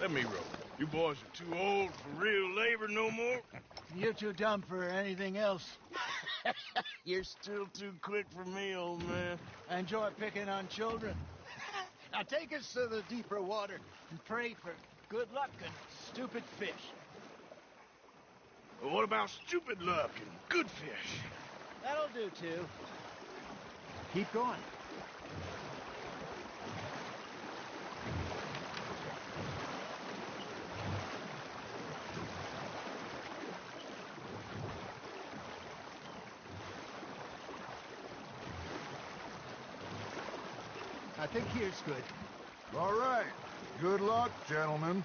Let me row. You boys are too old for real labor no more. You're too dumb for anything else. You're still too quick for me, old man. I enjoy picking on children. Now take us to the deeper water and pray for good luck and stupid fish. Well, what about stupid luck and good fish? That'll do, too. Keep going. I think here's good. All right. Good luck, gentlemen.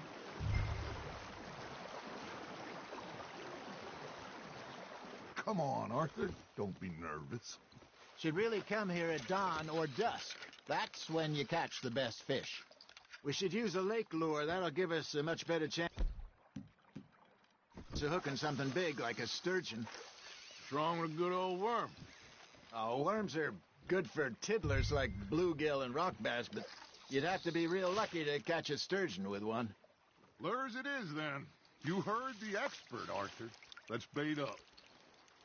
Come on, Arthur. Don't be nervous. Should really come here at dawn or dusk. That's when you catch the best fish. We should use a lake lure. That'll give us a much better chance of hooking something big like a sturgeon. What's wrong with a good old worm? Oh, worms are good for tiddlers like bluegill and rock bass, but you'd have to be real lucky to catch a sturgeon with one. Lures it is, then. You heard the expert, Arthur. Let's bait up.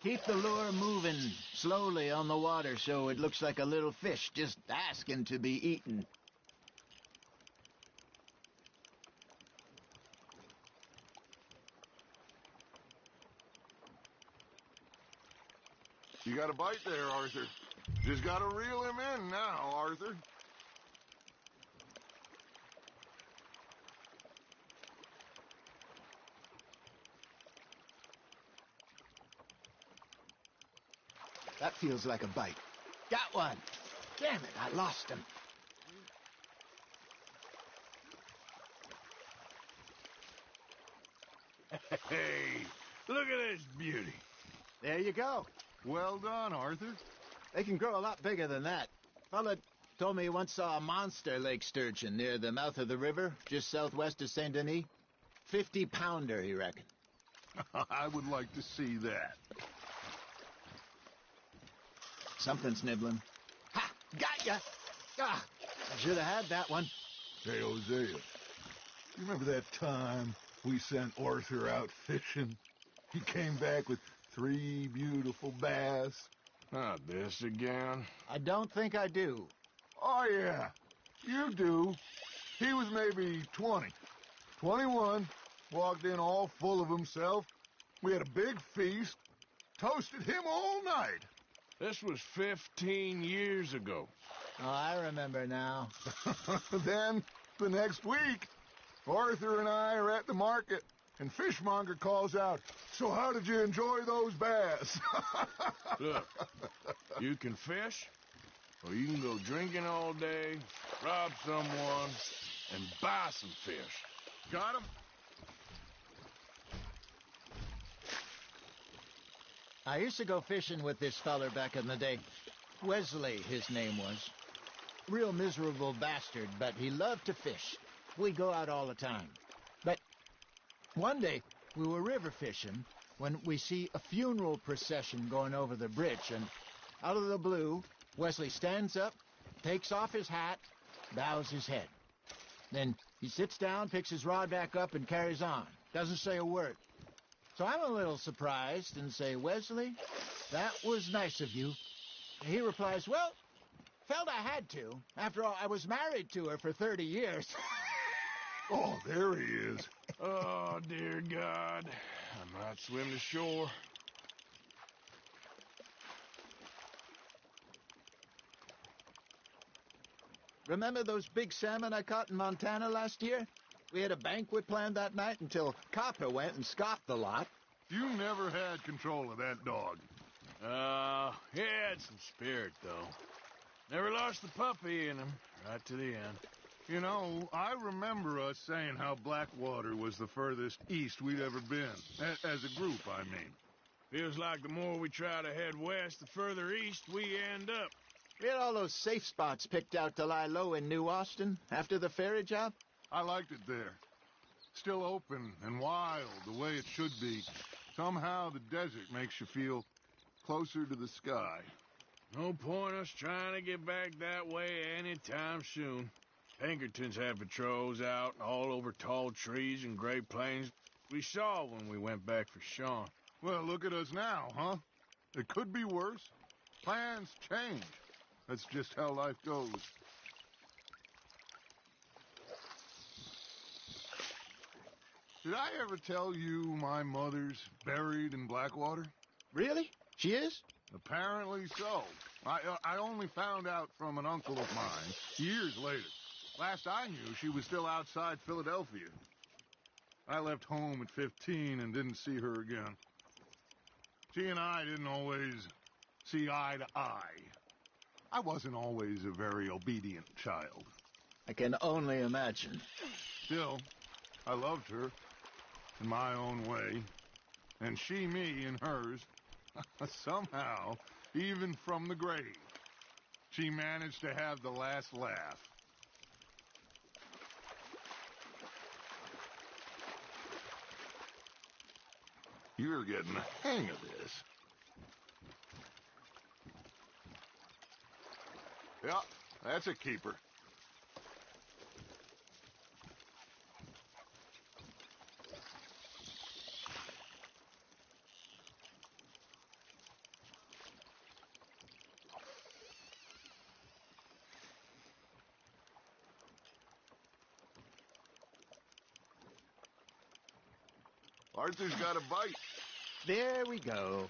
Keep the lure moving slowly on the water so it looks like a little fish just asking to be eaten. You got a bite there, Arthur. Just gotta reel him in now, Arthur. That feels like a bite. Got one. Damn it, I lost him. Hey, look at this beauty. There you go. Well done, Arthur. They can grow a lot bigger than that. Fella told me he once saw a monster lake sturgeon near the mouth of the river, just southwest of Saint Denis. 50-pounder, he reckoned. I would like to see that. Something's nibbling. Ha! Got ya! Ah! I should have had that one. Hey, Hosea, you remember that time we sent Arthur out fishing? He came back with 3 beautiful bass. Not this again. I don't think I do. Oh, yeah. You do. He was maybe 20. 21. Walked in all full of himself. We had a big feast. Toasted him all night. This was 15 years ago. Oh, I remember now. Then, the next week, Arthur and I are at the market, and Fishmonger calls out, "So how did you enjoy those bass?" Look, you can fish, or you can go drinking all day, rob someone, and buy some fish. Got him? I used to go fishing with this feller back in the day. Wesley, his name was. Real miserable bastard, but he loved to fish. We go out all the time. But one day, we were river fishing when we see a funeral procession going over the bridge, and out of the blue, Wesley stands up, takes off his hat, bows his head. Then he sits down, picks his rod back up, and carries on. Doesn't say a word. So I'm a little surprised and say, "Wesley, that was nice of you." And he replies, "Well, felt I had to. After all, I was married to her for 30 years. Oh, there he is. Oh, dear God. I might swim to shore. Remember those big salmon I caught in Montana last year? We had a banquet planned that night until Copper went and scoffed the lot. You never had control of that dog. He had some spirit, though. Never lost the puppy in him, right to the end. You know, I remember us saying how Blackwater was the furthest east we'd ever been. As a group, I mean. Feels like the more we try to head west, the further east we end up. We had all those safe spots picked out to lie low in New Austin after the ferry job. I liked it there. Still open and wild, the way it should be. Somehow the desert makes you feel closer to the sky. No point us trying to get back that way anytime soon. Pinkertons had patrols out all over tall trees and Great Plains. We saw when we went back for Sean. Well, look at us now, huh? It could be worse. Plans change. That's just how life goes. Did I ever tell you my mother's buried in Blackwater? Really? She is? Apparently so. I only found out from an uncle of mine years later. Last I knew, she was still outside Philadelphia. I left home at 15 and didn't see her again. She and I didn't always see eye to eye. I wasn't always a very obedient child. I can only imagine. Still, I loved her in my own way, and she me in hers. Somehow, even from the grave, she managed to have the last laugh. You're getting the hang of this. Yeah, that's a keeper. Arthur's got a bite. There we go.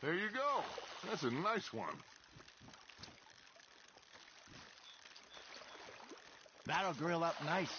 There you go. That's a nice one. That'll grill up nice.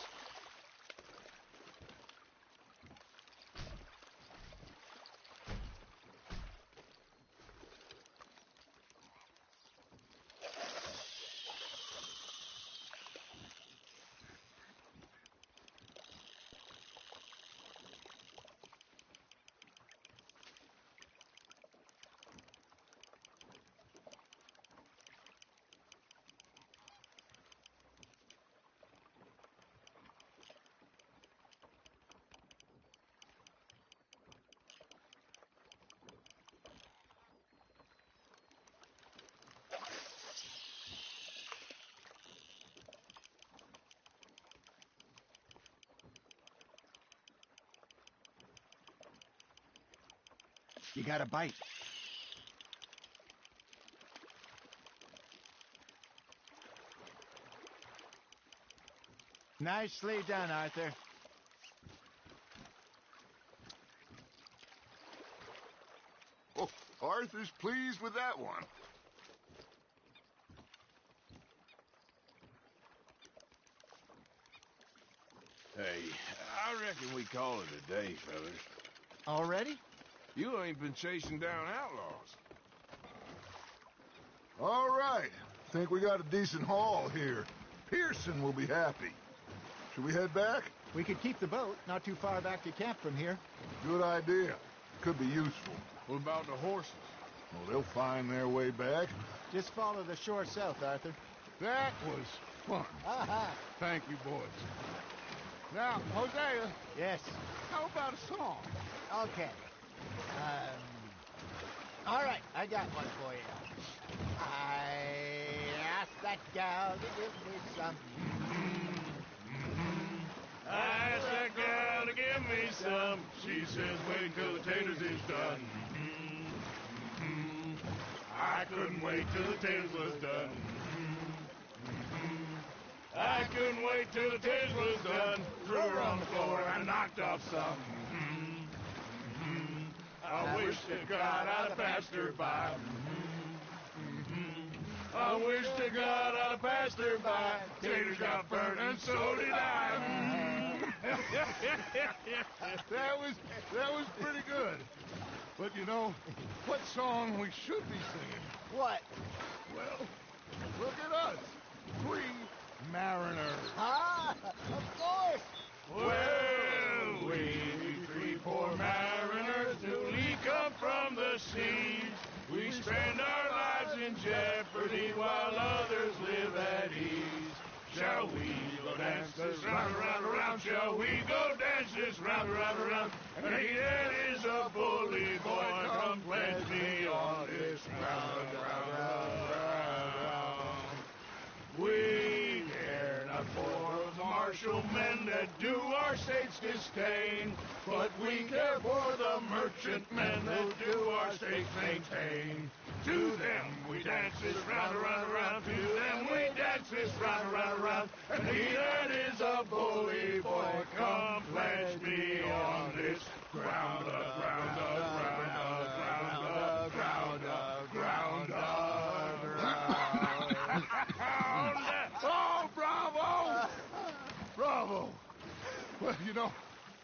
You got a bite. Nicely done, Arthur. Oh, Arthur's pleased with that one. Hey, I reckon we call it a day, fellas. Already? You ain't been chasing down outlaws. All right. Think we got a decent haul here. Pearson will be happy. Should we head back? We could keep the boat not too far back to camp from here. Good idea. Could be useful. What about the horses? Well, they'll find their way back. Just follow the shore south, Arthur. That was fun. Aha! Thank you, boys. Now, Hosea. Yes? How about a song? Okay. All right, I got one for you. I asked that gal to give me some. I asked that gal to give me some. She says, wait till the taters is done. I couldn't wait till the taters was done. I couldn't wait till the taters was done. Threw her on the floor and knocked off some. I wish to God I'd have passed her by. I wish to God I'd have passed her by. Taters got burnt and so did I. That was pretty good. But you know, what song we should be singing? What? Well, look at us. 3 mariners. Ah, of course. Well, we 3 poor mariners newly come from the seas. We spend our lives in jeopardy while others live at ease. Shall we go dance this round, around, around? Shall we go dance this round, around, around? And he that is a bully boy, come pledge me on this round, round, round, round. We care not for the martial men that do our state's disdain, but we care for the merchant men that do our state maintain. To them we dance this round, around, around. To them we dance this round, around, around. And he that is a bully boy, come pledge me on this ground up, ground up, ground up, ground up, ground up, ground up, ground up. Oh, bravo! Bravo! Well, you know,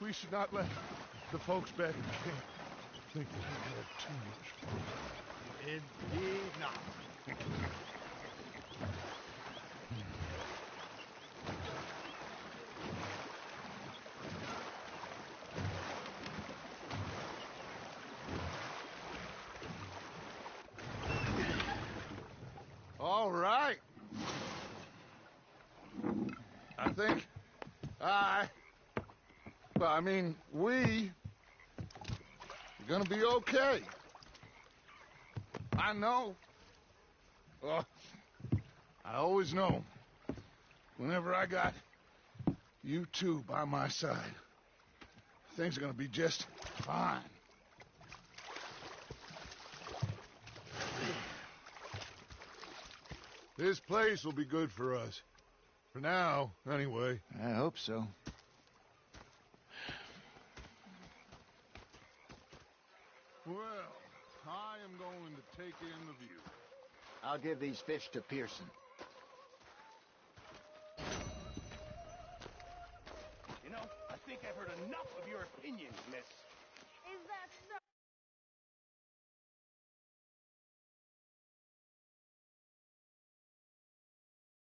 we should not let the folks back in camp think we had too much fun. Indeed not. all right. I think we are gonna be okay. I know. I always know. Whenever I got you two by my side, things are gonna be just fine. This place will be good for us. For now, anyway. I hope so. Well, I am going to take in the view. I'll give these fish to Pearson. You know, I think I've heard enough of your opinions, miss. Is that so?